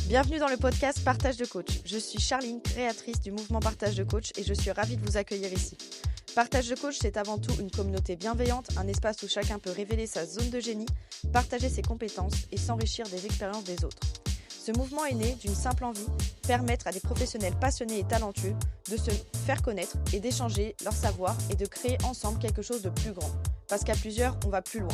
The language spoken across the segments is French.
Bienvenue dans le podcast Partage de coach. Je suis Charline, créatrice du mouvement Partage de coach et je suis ravie de vous accueillir ici. Partage de coach, c'est avant tout une communauté bienveillante, un espace où chacun peut révéler sa zone de génie, partager ses compétences et s'enrichir des expériences des autres. Ce mouvement est né d'une simple envie, permettre à des professionnels passionnés et talentueux de se faire connaître et d'échanger leur savoir et de créer ensemble quelque chose de plus grand. Parce qu'à plusieurs, on va plus loin.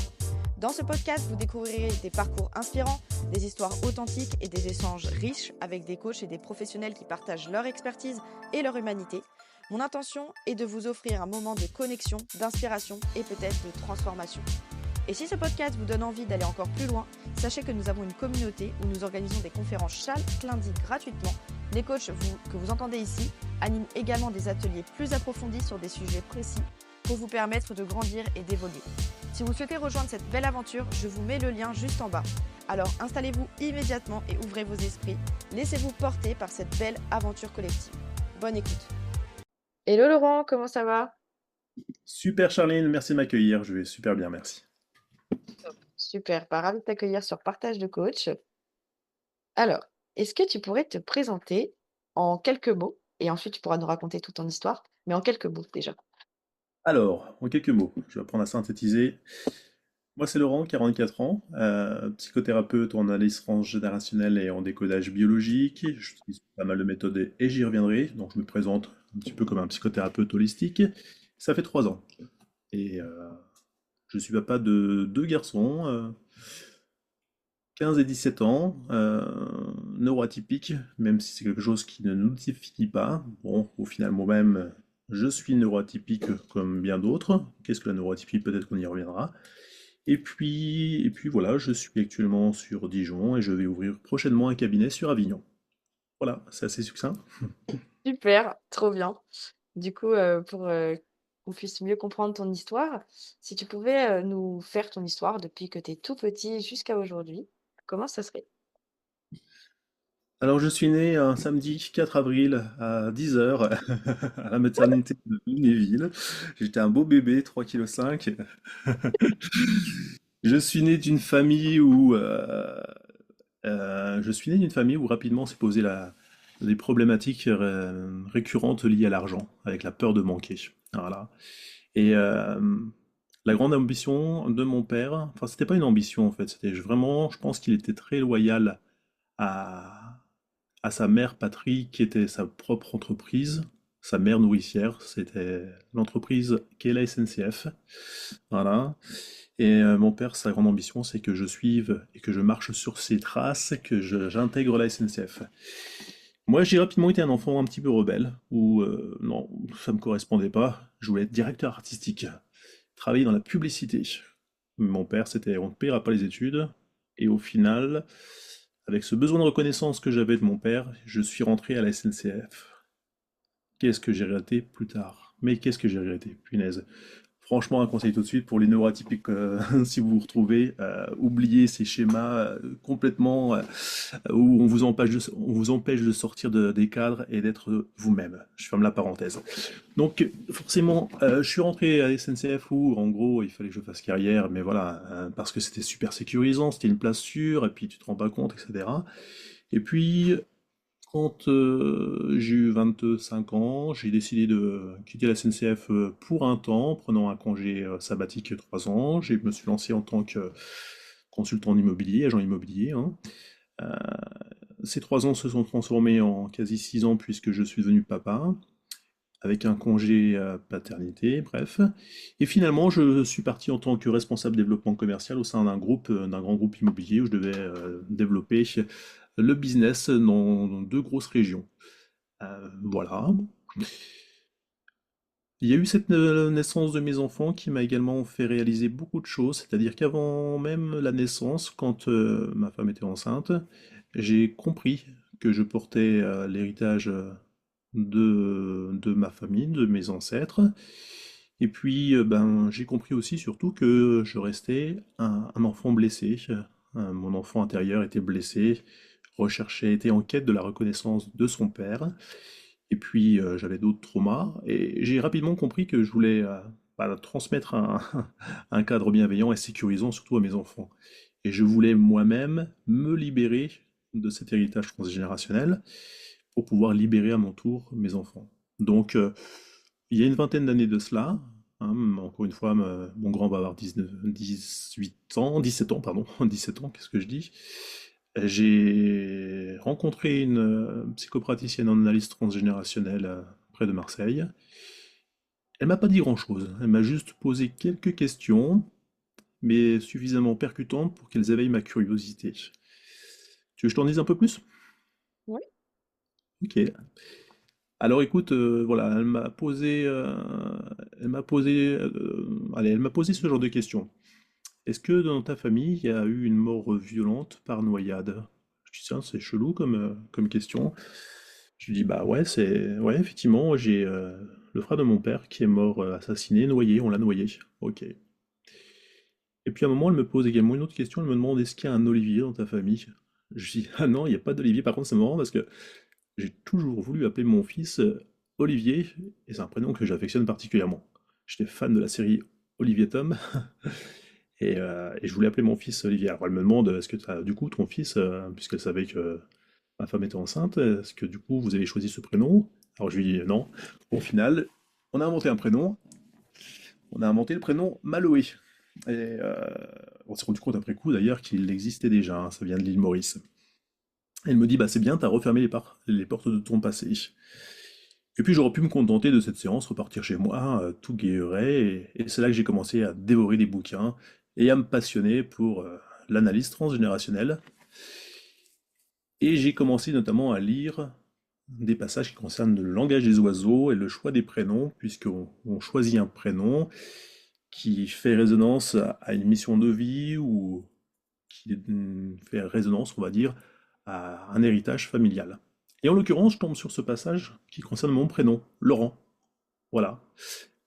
Dans ce podcast, vous découvrirez des parcours inspirants, des histoires authentiques et des échanges riches avec des coachs et des professionnels qui partagent leur expertise et leur humanité. Mon intention est de vous offrir un moment de connexion, d'inspiration et peut-être de transformation. Et si ce podcast vous donne envie d'aller encore plus loin, sachez que nous avons une communauté où nous organisons des conférences chaque lundi gratuitement. Les coachs que vous entendez ici animent également des ateliers plus approfondis sur des sujets précis pour vous permettre de grandir et d'évoluer. Si vous souhaitez rejoindre cette belle aventure, je vous mets le lien juste en bas. Alors installez-vous immédiatement et ouvrez vos esprits. Laissez-vous porter par cette belle aventure collective. Bonne écoute. Hello Laurent, comment ça va? Super Charline, merci de m'accueillir, je vais super bien, merci. Super, ravi de t'accueillir sur Partage de coach. Alors, est-ce que tu pourrais te présenter en quelques mots et ensuite tu pourras nous raconter toute ton histoire, mais en quelques mots déjà. Alors, en quelques mots, je vais apprendre à synthétiser. Moi c'est Laurent, 44 ans, psychothérapeute en analyse transgénérationnelle et en décodage biologique. J'utilise pas mal de méthodes et j'y reviendrai, donc je me présente un petit peu comme un psychothérapeute holistique. Ça fait 3 ans et je suis papa de 2 garçons, 15 et 17 ans, neuroatypique, même si c'est quelque chose qui ne nous définit pas. Bon, au final, moi-même, je suis neuroatypique comme bien d'autres. Qu'est-ce que la neuroatypie? Peut-être qu'on y reviendra. Et puis voilà, je suis actuellement sur Dijon et je vais ouvrir prochainement un cabinet sur Avignon. Voilà, c'est assez succinct. Super, trop bien. Du coup, pour qu'on puisse mieux comprendre ton histoire, si tu pouvais nous faire ton histoire depuis que tu es tout petit jusqu'à aujourd'hui, comment ça serait? Alors, je suis né un samedi 4 avril à 10 heures à la maternité de Lunéville. J'étais un beau bébé, 3,5 kg. Je suis né d'une famille où rapidement s'est posé des problématiques récurrentes liées à l'argent, avec la peur de manquer. Voilà. Et la grande ambition de mon père, enfin c'était pas une ambition en fait, c'était vraiment, je pense qu'il était très loyal à, à sa mère patrie qui était sa propre entreprise, sa mère nourricière, c'était l'entreprise qu'est la SNCF. Voilà. Et mon père, sa grande ambition, c'est que je suive et que je marche sur ses traces, j'intègre la SNCF. Moi, j'ai rapidement été un enfant un petit peu rebelle, où non, ça me correspondait pas. Je voulais être directeur artistique, travailler dans la publicité. Mon père, c'était on ne paiera pas les études. Et au final, avec ce besoin de reconnaissance que j'avais de mon père, je suis rentré à la SNCF. Qu'est-ce que j'ai regretté plus tard? Mais qu'est-ce que j'ai regretté? Punaise. Franchement, un conseil tout de suite pour les neuroatypiques, si vous vous retrouvez, oubliez ces schémas complètement où on vous empêche de sortir des cadres et d'être vous-même. Je ferme la parenthèse. Donc, forcément, je suis rentré à la SNCF où, en gros, il fallait que je fasse carrière, mais voilà, parce que c'était super sécurisant, c'était une place sûre, et puis tu te rends pas compte, etc. Et puis, quand j'ai eu 25 ans, j'ai décidé de quitter la SNCF pour un temps, prenant un congé sabbatique de 3 ans. Je me suis lancé en tant que consultant immobilier, agent immobilier, hein. Euh, Ces 3 ans se sont transformés en quasi 6 ans puisque je suis devenu papa, avec un congé paternité, bref. Et finalement, je suis parti en tant que responsable développement commercial au sein d'un grand groupe immobilier où je devais développer le business dans 2 grosses régions. Voilà. Il y a eu cette naissance de mes enfants qui m'a également fait réaliser beaucoup de choses, c'est-à-dire qu'avant même la naissance, quand ma femme était enceinte, j'ai compris que je portais l'héritage de ma famille, de mes ancêtres, et puis ben, j'ai compris aussi surtout que je restais un enfant blessé. Mon enfant intérieur était blessé, recherchait, était en quête de la reconnaissance de son père. Et puis j'avais d'autres traumas. Et j'ai rapidement compris que je voulais bah, transmettre un cadre bienveillant et sécurisant, surtout à mes enfants. Et je voulais moi-même me libérer de cet héritage transgénérationnel pour pouvoir libérer à mon tour mes enfants. Donc, il y a une vingtaine d'années de cela, hein, encore une fois, mon grand va avoir 19, 18 ans, 17 ans, pardon, 17 ans, qu'est-ce que je dis? J'ai rencontré une psychopraticienne en analyse transgénérationnelle près de Marseille. Elle m'a pas dit grand-chose, elle m'a juste posé quelques questions, mais suffisamment percutantes pour qu'elles éveillent ma curiosité. Tu veux que je t'en dise un peu plus? Oui. Ok. Alors écoute, voilà, elle m'a posé ce genre de questions. Est-ce que dans ta famille, il y a eu une mort violente par noyade? Je dis, tiens, c'est chelou comme question. Je lui dis, bah ouais, ouais, effectivement, j'ai le frère de mon père qui est mort assassiné, noyé, on l'a noyé. Ok. Et puis à un moment, elle me pose également une autre question, elle me demande, est-ce qu'il y a un Olivier dans ta famille? Je dis, ah non, il n'y a pas d'Olivier. Par contre, c'est marrant parce que j'ai toujours voulu appeler mon fils Olivier, et c'est un prénom que j'affectionne particulièrement. J'étais fan de la série Olivier Tom, et je voulais appeler mon fils Olivier. Alors elle me demande, est-ce que du coup ton fils, puisqu'elle savait que ma femme était enceinte, est-ce que du coup vous avez choisi ce prénom? Alors je lui dis non. Au final, on a inventé un prénom, on a inventé le prénom Maloé. Et on s'est rendu compte après coup d'ailleurs qu'il existait déjà, hein, ça vient de l'île Maurice. Elle me dit, bah c'est bien, t'as refermé les portes de ton passé. Et puis j'aurais pu me contenter de cette séance, repartir chez moi, tout guéret, et c'est là que j'ai commencé à dévorer des bouquins et à me passionner pour l'analyse transgénérationnelle. Et j'ai commencé notamment à lire des passages qui concernent le langage des oiseaux et le choix des prénoms, puisqu'on choisit un prénom qui fait résonance à une mission de vie ou qui fait résonance, on va dire, à un héritage familial. Et en l'occurrence, je tombe sur ce passage qui concerne mon prénom, Laurent. Voilà.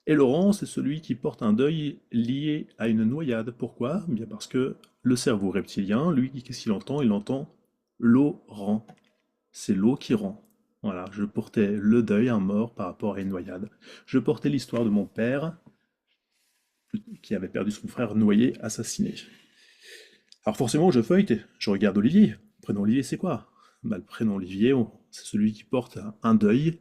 Et Laurent, c'est celui qui porte un deuil lié à une noyade. Pourquoi? Bien parce que le cerveau reptilien, lui, qu'est-ce qu'il entend? Il entend l'eau rend. C'est l'eau qui rend. Voilà, je portais le deuil, un mort par rapport à une noyade. Je portais l'histoire de mon père qui avait perdu son frère noyé, assassiné. Alors forcément, je feuillete, je regarde Olivier. Le prénom Olivier, c'est quoi? Bah, le prénom Olivier, c'est celui qui porte un deuil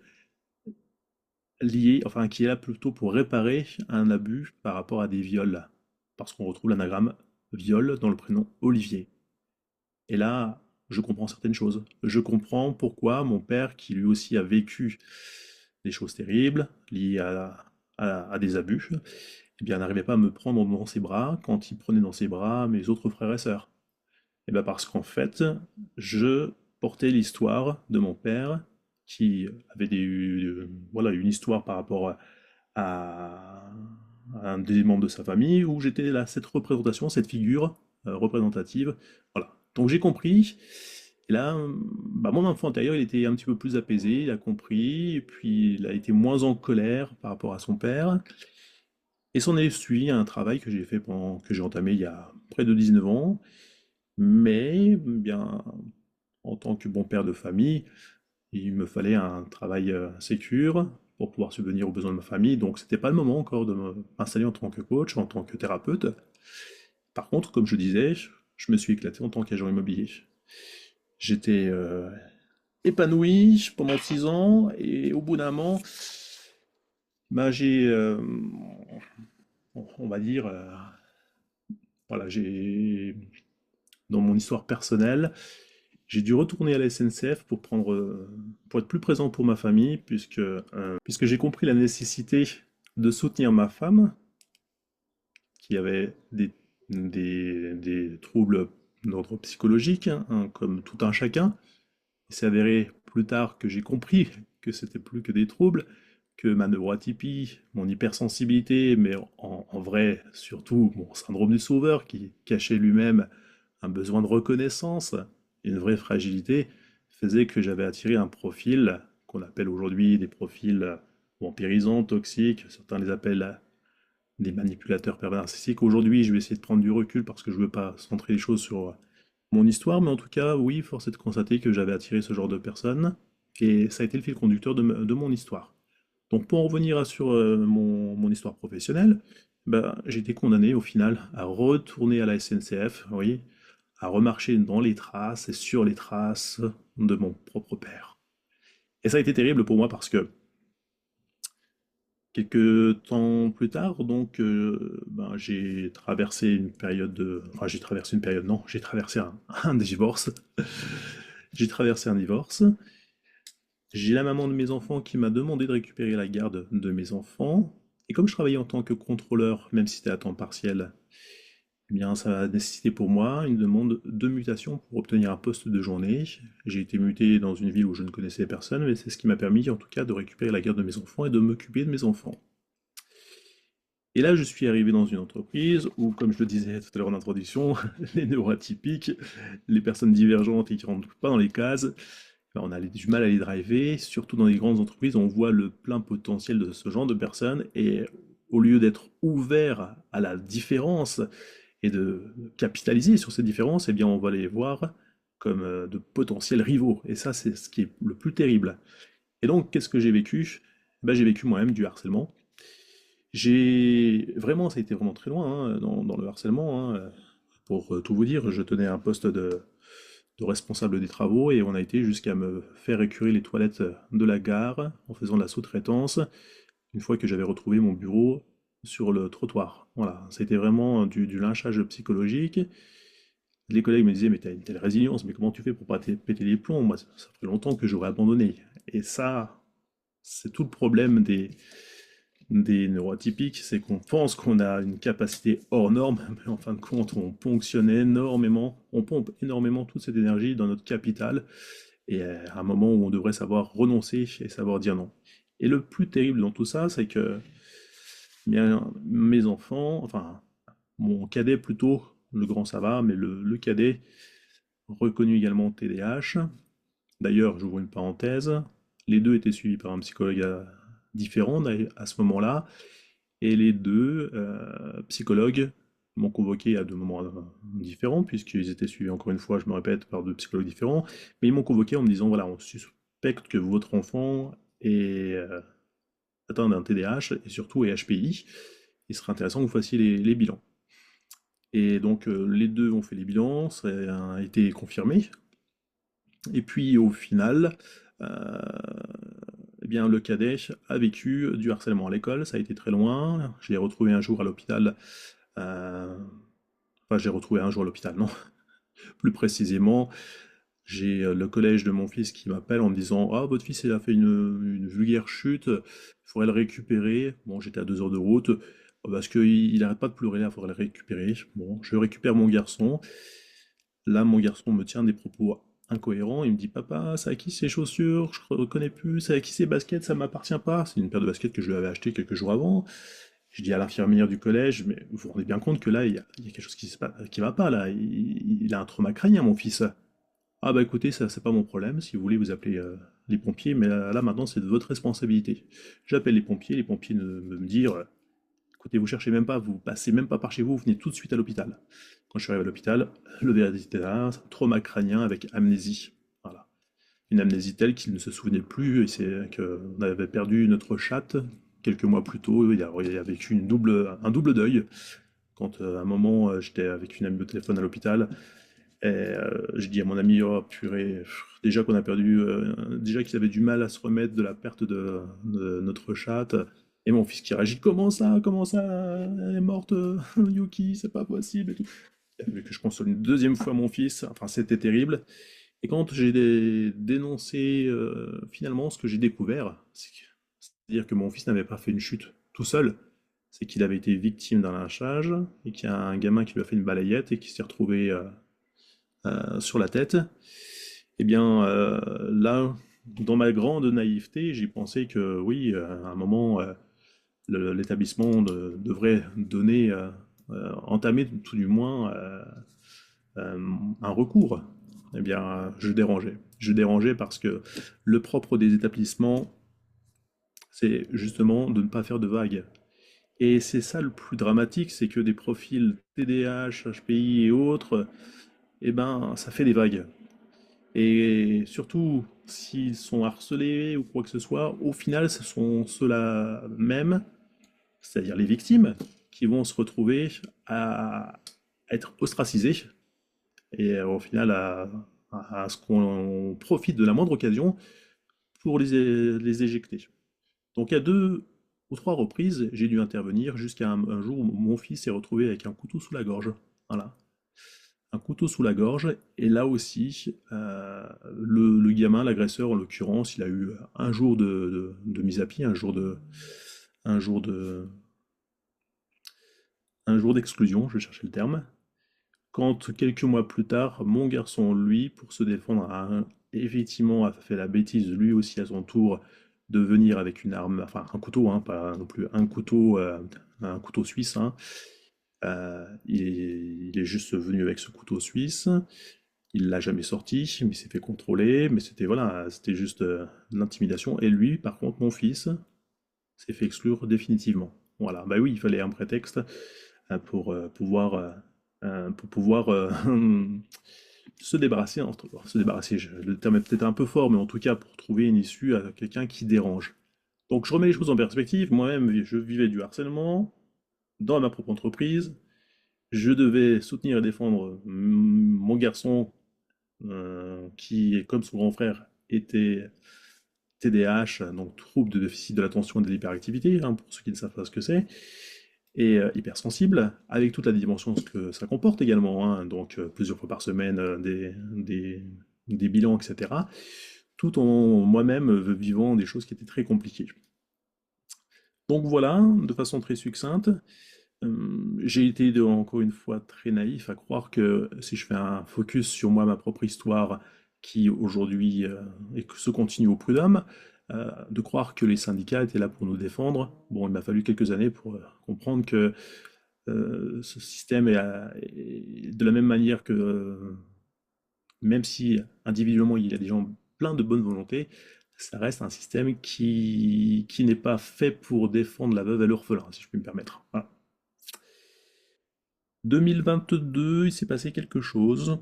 lié, enfin qui est là plutôt pour réparer un abus par rapport à des viols. Parce qu'on retrouve l'anagramme viol dans le prénom Olivier. Et là, je comprends certaines choses. Je comprends pourquoi mon père, qui lui aussi a vécu des choses terribles liées à des abus, eh bien, n'arrivait pas à me prendre dans ses bras quand il prenait dans ses bras mes autres frères et sœurs. Et bien parce qu'en fait, je portais l'histoire de mon père qui avait voilà, une histoire par rapport à un des membres de sa famille où j'étais là, cette représentation, cette figure représentative. Voilà. Donc j'ai compris. Et là, bah, mon enfant intérieur, il était un petit peu plus apaisé, il a compris, et puis il a été moins en colère par rapport à son père. Et s'en est suivi un travail que j'ai fait que j'ai entamé il y a près de 19 ans, mais bien en tant que bon père de famille, il me fallait un travail sécure pour pouvoir subvenir aux besoins de ma famille. Donc c'était pas le moment encore de m'installer en tant que coach, en tant que thérapeute. Par contre, comme je disais, je me suis éclaté en tant qu'agent immobilier. J'étais épanoui pendant 6 ans et au bout d'un moment, bah, j'ai, on va dire, voilà, j'ai dans mon histoire personnelle, j'ai dû retourner à la SNCF pour être plus présent pour ma famille, puisque j'ai compris la nécessité de soutenir ma femme, qui avait des troubles d'ordre psychologique, hein, comme tout un chacun. Il s'est avéré plus tard que j'ai compris que c'était plus que des troubles, que ma neuroatypie, mon hypersensibilité, mais en vrai, surtout mon syndrome du sauveur, qui cachait lui-même un besoin de reconnaissance, une vraie fragilité, faisait que j'avais attiré un profil qu'on appelle aujourd'hui des profils vampirisants, toxiques, certains les appellent des manipulateurs pervers narcissiques. Aujourd'hui, je vais essayer de prendre du recul parce que je ne veux pas centrer les choses sur mon histoire, mais en tout cas, oui, force est de constater que j'avais attiré ce genre de personnes, et ça a été le fil conducteur de mon histoire. Donc pour en revenir sur mon histoire professionnelle, ben, j'ai été condamné au final à retourner à la SNCF, oui, à remarcher dans les traces et sur les traces de mon propre père. Et ça a été terrible pour moi parce que quelques temps plus tard, donc, j'ai traversé une période de... Enfin, j'ai traversé une période, non, j'ai traversé un divorce. J'ai traversé un divorce. J'ai la maman de mes enfants qui m'a demandé de récupérer la garde de mes enfants. Et comme je travaillais en tant que contrôleur, même si c'était à temps partiel, eh bien, ça a nécessité pour moi une demande de mutation pour obtenir un poste de journée. J'ai été muté dans une ville où je ne connaissais personne, mais c'est ce qui m'a permis, en tout cas, de récupérer la garde de mes enfants et de m'occuper de mes enfants. Et là, je suis arrivé dans une entreprise où, comme je le disais tout à l'heure en introduction, les neuroatypiques, les personnes divergentes et qui ne rentrent pas dans les cases, ben, on a du mal à les driver, surtout dans les grandes entreprises, on voit le plein potentiel de ce genre de personnes, et au lieu d'être ouvert à la différence et de capitaliser sur ces différences, eh bien on va les voir comme de potentiels rivaux. Et ça, c'est ce qui est le plus terrible. Et donc, qu'est-ce que j'ai vécu? Ben, j'ai vécu moi-même du harcèlement. J'ai vraiment, ça a été vraiment très loin hein, dans le harcèlement, hein. Pour tout vous dire, je tenais un poste de responsable des travaux et on a été jusqu'à me faire écurer les toilettes de la gare en faisant de la sous-traitance une fois que j'avais retrouvé mon bureau sur le trottoir. Voilà, c'était vraiment du lynchage psychologique. Les collègues me disaient, mais t'as une telle résilience, mais comment tu fais pour pas péter les plombs? Moi, ça fait longtemps que j'aurais abandonné. Et ça, c'est tout le problème des neuroatypiques, c'est qu'on pense qu'on a une capacité hors norme, mais en fin de compte, on ponctionne énormément, on pompe énormément toute cette énergie dans notre capital, et à un moment où on devrait savoir renoncer et savoir dire non. Et le plus terrible dans tout ça, c'est que bien, mes enfants, enfin, mon cadet plutôt, le grand ça va, mais le cadet, reconnu également TDAH, d'ailleurs, j'ouvre une parenthèse, les deux étaient suivis par un psychologue différent à ce moment-là, et les deux psychologues m'ont convoqué à deux moments différents, puisqu'ils étaient suivis, encore une fois, je me répète, par deux psychologues différents, mais ils m'ont convoqué en me disant, voilà, on suspecte que votre enfant est atteint d'un TDAH et surtout est HPI. Il serait intéressant que vous fassiez les bilans. Et donc les deux ont fait les bilans, ça a été confirmé. Et puis au final, euh, eh bien, le cadet a vécu du harcèlement à l'école, ça a été très loin. Je l'ai retrouvé un jour à l'hôpital. euh, Enfin, j'ai retrouvé un jour à l'hôpital, non. Plus précisément, j'ai le collège de mon fils qui m'appelle en me disant ah, votre fils il a fait une vulgaire chute, il faudrait le récupérer. Bon, j'étais à 2 heures de route, parce qu'il n'arrête pas de pleurer, il faudrait le récupérer. Bon, je récupère mon garçon. Là, mon garçon me tient des propos incohérents. Il me dit papa, c'est à qui ces chaussures? Je ne reconnais plus. C'est à qui ces baskets? Ça m'appartient pas. C'est une paire de baskets que je lui avais acheté quelques jours avant. Je dis à l'infirmière du collège, mais vous vous rendez bien compte que là, il y a quelque chose qui va pas, là. Il a un trauma crânien, mon fils. Ah bah écoutez, ça c'est pas mon problème, si vous voulez vous appelez les pompiers, mais là maintenant c'est de votre responsabilité. J'appelle les pompiers me disent, écoutez, vous cherchez même pas, vous passez même pas par chez vous, vous venez tout de suite à l'hôpital. Quand je suis arrivé à l'hôpital, le verdict était là, trauma crânien avec amnésie. Voilà. Une amnésie telle qu'il ne se souvenait plus, et c'est qu'on avait perdu notre chatte quelques mois plus tôt, il a vécu un double deuil. Quand à un moment j'étais avec une amie au téléphone à l'hôpital, et je dis à mon ami, oh purée, déjà qu'on a perdu, déjà qu'il avait du mal à se remettre de la perte de notre chatte. Et mon fils qui réagit, comment ça, elle est morte, Yuki, c'est pas possible et tout. Il a fallu que je console une deuxième fois mon fils, enfin c'était terrible. Et quand j'ai dénoncé finalement ce que j'ai découvert, c'est-à-dire que mon fils n'avait pas fait une chute tout seul, c'est qu'il avait été victime d'un lynchage et qu'il y a un gamin qui lui a fait une balayette et qui s'est retrouvé sur la tête, eh bien là, dans ma grande naïveté, j'ai pensé que oui, à un moment, l'établissement devrait donner, entamer tout du moins un recours. Eh bien, je dérangeais. Je dérangeais parce que le propre des établissements, c'est justement de ne pas faire de vagues. Et c'est ça le plus dramatique, c'est que des profils TDAH, HPI et autres, eh ben, ça fait des vagues. Et surtout, s'ils sont harcelés ou quoi que ce soit, au final, ce sont ceux-là mêmes, c'est-à-dire les victimes, qui vont se retrouver à être ostracisés et au final à ce qu'on profite de la moindre occasion pour les éjecter. Donc à deux ou trois reprises, j'ai dû intervenir jusqu'à un jour où mon fils s'est retrouvé avec un couteau sous la gorge. Voilà, un couteau sous la gorge. Et là aussi, le gamin, l'agresseur en l'occurrence, il a eu un jour de mise à pied, un jour de, un jour d'exclusion, je cherchais le terme. Quand quelques mois plus tard, mon garçon, lui, pour se défendre, effectivement a fait la bêtise lui aussi à son tour de venir avec une arme, enfin un couteau, hein, pas non plus un couteau suisse, hein. Il est juste venu avec ce couteau suisse. Il l'a jamais sorti, mais il s'est fait contrôler. Mais c'était voilà, c'était juste de l'intimidation. Et lui, par contre, mon fils, s'est fait exclure définitivement. Voilà, bah oui, il fallait un prétexte pour pouvoir se débarrasser, se débarrasser, le terme est peut-être un peu fort, mais en tout cas pour trouver une issue à quelqu'un qui dérange. Donc je remets les choses en perspective, moi-même je vivais du harcèlement dans ma propre entreprise, je devais soutenir et défendre mon garçon qui, comme son grand frère, était TDAH, donc trouble de déficit de l'attention et de l'hyperactivité, hein, pour ceux qui ne savent pas ce que c'est, et hypersensible, avec toute la dimension que ça comporte également, hein, donc plusieurs fois par semaine, des bilans, etc., tout en moi-même vivant des choses qui étaient très compliquées. Donc voilà, de façon très succincte, j'ai été encore une fois très naïf à croire que si je fais un focus sur moi, ma propre histoire, qui aujourd'hui et que se continue au prud'homme, de croire que les syndicats étaient là pour nous défendre. Bon, il m'a fallu quelques années pour comprendre que ce système est de la même manière que, même si individuellement il y a des gens pleins de bonne volonté, ça reste un système qui n'est pas fait pour défendre la veuve et l'orphelin, si je puis me permettre. Voilà. 2022, il s'est passé quelque chose.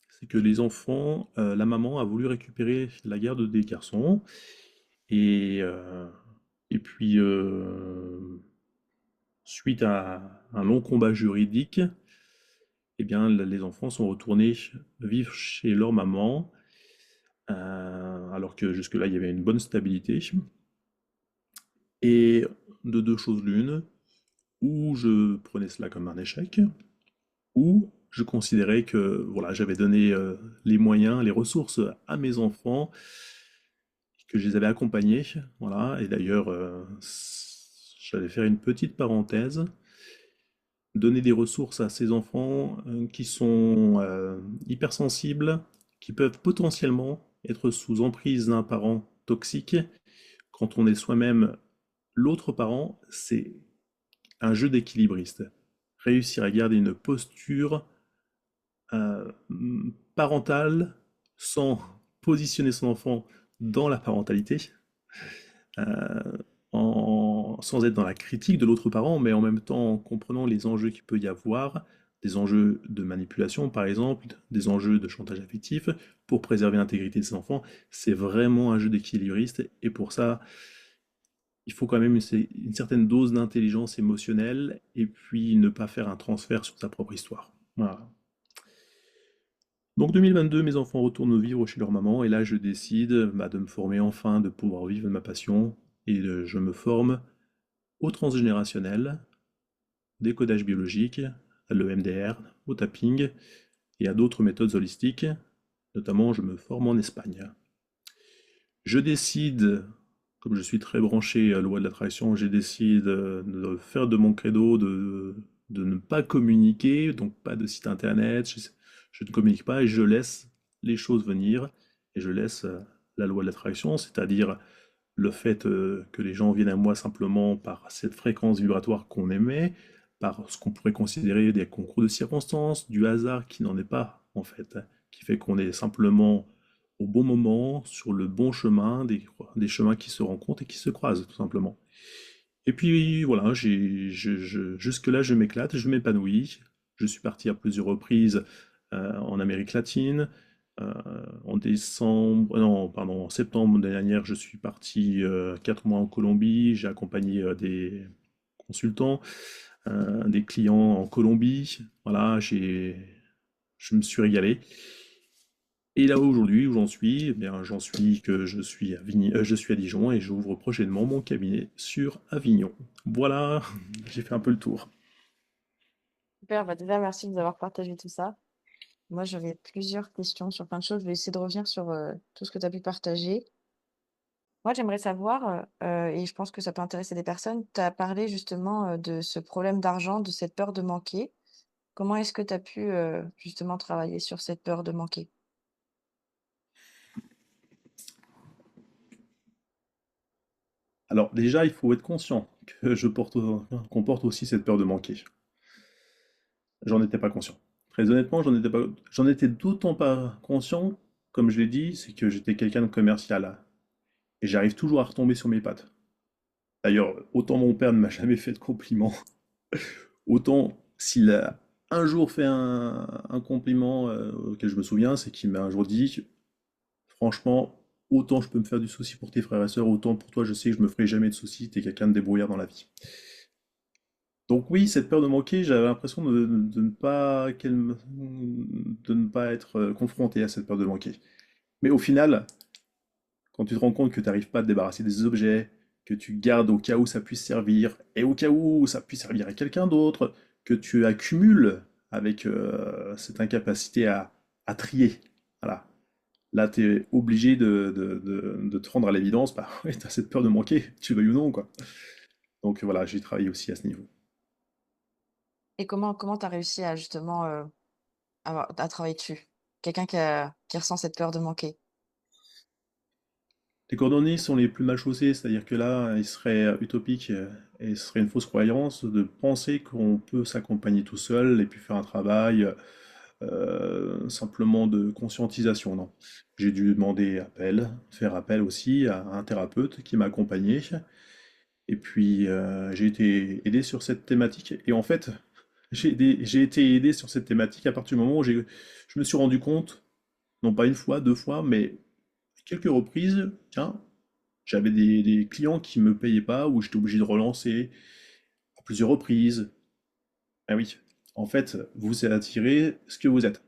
C'est que les enfants, la maman a voulu récupérer la garde des garçons. Et, euh, et puis, suite à un long combat juridique, eh bien, les enfants sont retournés vivre chez leur maman, alors que jusque-là, il y avait une bonne stabilité. Et de deux choses l'une, ou je prenais cela comme un échec, ou je considérais que voilà, j'avais donné les moyens, les ressources à mes enfants, que je les avais accompagnés. Voilà. Et d'ailleurs, j'allais faire une petite parenthèse, donner des ressources à ces enfants qui sont hypersensibles, qui peuvent potentiellement être sous emprise d'un parent toxique. Quand on est soi-même l'autre parent, c'est un jeu d'équilibriste. Réussir à garder une posture euh, parentale sans positionner son enfant dans la parentalité, euh, sans être dans la critique de l'autre parent, mais en même temps en comprenant les enjeux qu'il peut y avoir, des enjeux de manipulation par exemple, des enjeux de chantage affectif, pour préserver l'intégrité de ses enfants. C'est vraiment un jeu d'équilibriste, et pour ça, il faut quand même une certaine dose d'intelligence émotionnelle, et puis ne pas faire un transfert sur sa propre histoire. Voilà. Donc 2022, mes enfants retournent vivre chez leur maman et là je décide de me former enfin, de pouvoir vivre de ma passion et je me forme au transgénérationnel, décodage biologique, à l'EMDR, au tapping et à d'autres méthodes holistiques. Notamment, je me forme en Espagne. Je décide, comme je suis très branché à la loi de l'attraction, j'ai décidé de faire de mon credo de ne pas communiquer, donc pas de site internet, je ne communique pas et je laisse les choses venir et je laisse la loi de l'attraction, c'est-à-dire le fait que les gens viennent à moi simplement par cette fréquence vibratoire qu'on émet, par ce qu'on pourrait considérer des concours de circonstances, du hasard qui n'en est pas en fait, hein, qui fait qu'on est simplement au bon moment, sur le bon chemin, des chemins qui se rencontrent et qui se croisent tout simplement. Et puis voilà, jusque-là je m'éclate, je m'épanouis. Je suis parti à plusieurs reprises en Amérique latine. Euh, en décembre, non, pardon, en septembre de l'année dernière, je suis parti 4 mois en Colombie. J'ai accompagné des consultants, des clients en Colombie. Voilà, je me suis régalé. Et là aujourd'hui où j'en suis, eh bien j'en suis que je suis à Dijon et j'ouvre prochainement mon cabinet sur Avignon. Voilà, j'ai fait un peu le tour. Super, bah déjà, merci de nous avoir partagé tout ça. Moi, j'aurais plusieurs questions sur plein de choses. Je vais essayer de revenir sur tout ce que tu as pu partager. Moi, j'aimerais savoir, et je pense que ça peut intéresser des personnes, tu as parlé justement de ce problème d'argent, de cette peur de manquer. Comment est-ce que tu as pu justement travailler sur cette peur de manquer? Alors déjà, il faut être conscient que qu'on porte aussi cette peur de manquer. J'en étais pas conscient. Très honnêtement, j'en étais d'autant pas conscient, comme je l'ai dit, c'est que j'étais quelqu'un de commercial et j'arrive toujours à retomber sur mes pattes. D'ailleurs, autant mon père ne m'a jamais fait de compliments, autant s'il a un jour fait un compliment auquel je me souviens, c'est qu'il m'a un jour dit, franchement, autant je peux me faire du souci pour tes frères et sœurs, autant pour toi, je sais que je me ferai jamais de soucis, t'es quelqu'un de débrouillard dans la vie. Donc oui, cette peur de manquer, j'avais l'impression de ne pas, de ne pas être confronté à cette peur de manquer. Mais au final, quand tu te rends compte que tu n'arrives pas à te débarrasser des objets, que tu gardes au cas où ça puisse servir, et au cas où ça puisse servir à quelqu'un d'autre, que tu accumules avec cette incapacité à trier. Voilà. Là, tu es obligé de te rendre à l'évidence, bah ouais, tu as cette peur de manquer, tu veuilles ou non, quoi. Donc voilà, j'ai travaillé aussi à ce niveau. Et comment tu as réussi à justement à travailler dessus? Quelqu'un qui ressent cette peur de manquer. Les cordonniers sont les plus mal chaussés, c'est-à-dire que là, il serait utopique et ce serait une fausse croyance de penser qu'on peut s'accompagner tout seul et puis faire un travail simplement de conscientisation. Non. J'ai dû demander appel, faire appel aussi à un thérapeute qui m'a accompagné. Et puis j'ai été aidé sur cette thématique. Et en fait, j'ai été aidé sur cette thématique à partir du moment où je me suis rendu compte, non pas une fois, deux fois, mais quelques reprises, tiens, j'avais des clients qui me payaient pas, ou j'étais obligé de relancer à plusieurs reprises. Ah oui, en fait, vous attirez ce que vous êtes.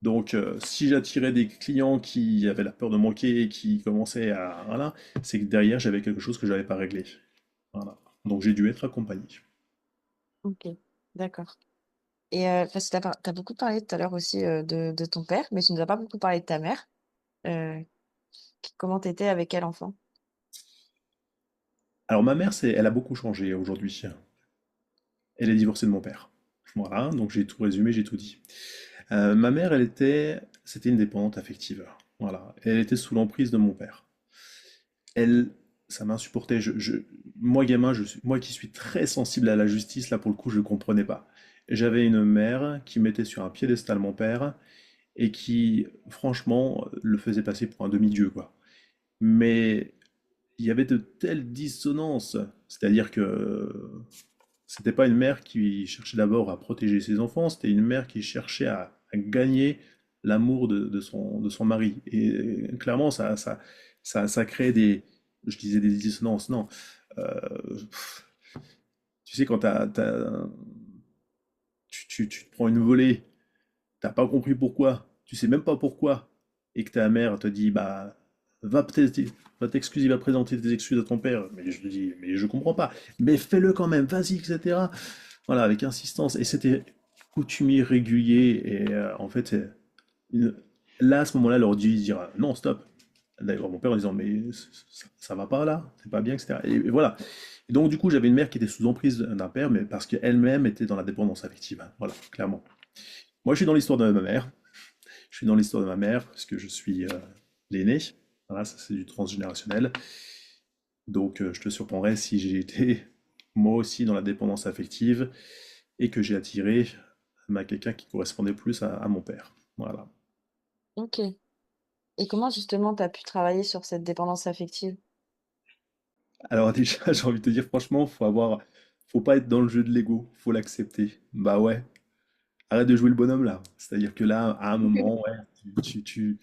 Donc, si j'attirais des clients qui avaient la peur de manquer et qui commençaient à... Voilà, c'est que derrière, j'avais quelque chose que je n'avais pas réglé. Voilà. Donc, j'ai dû être accompagné. Ok, d'accord. Et parce que tu as beaucoup parlé tout à l'heure aussi de ton père, mais tu nous as pas beaucoup parlé de ta mère. Euh, comment t'étais avec elle enfant? Alors, ma mère, elle a beaucoup changé aujourd'hui. Elle est divorcée de mon père. Voilà, donc j'ai tout résumé, j'ai tout dit. Ma mère, c'était une dépendante affective. Voilà, elle était sous l'emprise de mon père. Elle, ça m'insupportait. Moi, gamin, moi qui suis très sensible à la justice, là pour le coup, je ne comprenais pas. J'avais une mère qui mettait sur un piédestal mon père et qui, franchement, le faisait passer pour un demi-dieu, quoi. Mais il y avait de telles dissonances, c'est-à-dire que c'était pas une mère qui cherchait d'abord à protéger ses enfants, c'était une mère qui cherchait à gagner l'amour de son mari. Et clairement, ça crée je disais des dissonances, non. Euh, Tu sais, quand tu te prends une volée, t'as pas compris pourquoi, tu sais même pas pourquoi, et que ta mère te dit, bah, va t'excuser, va présenter tes excuses à ton père. Mais je lui dis, mais je comprends pas. Mais fais-le quand même, vas-y, etc. Voilà, avec insistance. Et c'était coutumier, régulier. Et en fait, une- là, à ce moment-là, elle aurait dû dire, non, stop. D'ailleurs, mon père en disant, mais ça va pas là, c'est pas bien, etc. Et voilà. Et donc, du coup, j'avais une mère qui était sous emprise d'un père, mais parce qu'elle-même était dans la dépendance affective. Voilà, clairement. Moi, je suis dans l'histoire de ma mère. Je suis dans l'histoire de ma mère, parce que je suis l'aîné. Voilà, ça c'est du transgénérationnel. Donc, je te surprendrai si j'ai été moi aussi dans la dépendance affective et que j'ai attiré quelqu'un qui correspondait plus à mon père. Voilà. Ok. Et comment justement tu as pu travailler sur cette dépendance affective? Alors déjà, j'ai envie de te dire, franchement, faut pas être dans le jeu de l'ego, faut l'accepter. Bah ouais, arrête de jouer le bonhomme là. C'est-à-dire que là, à un moment, ouais, tu, tu, tu-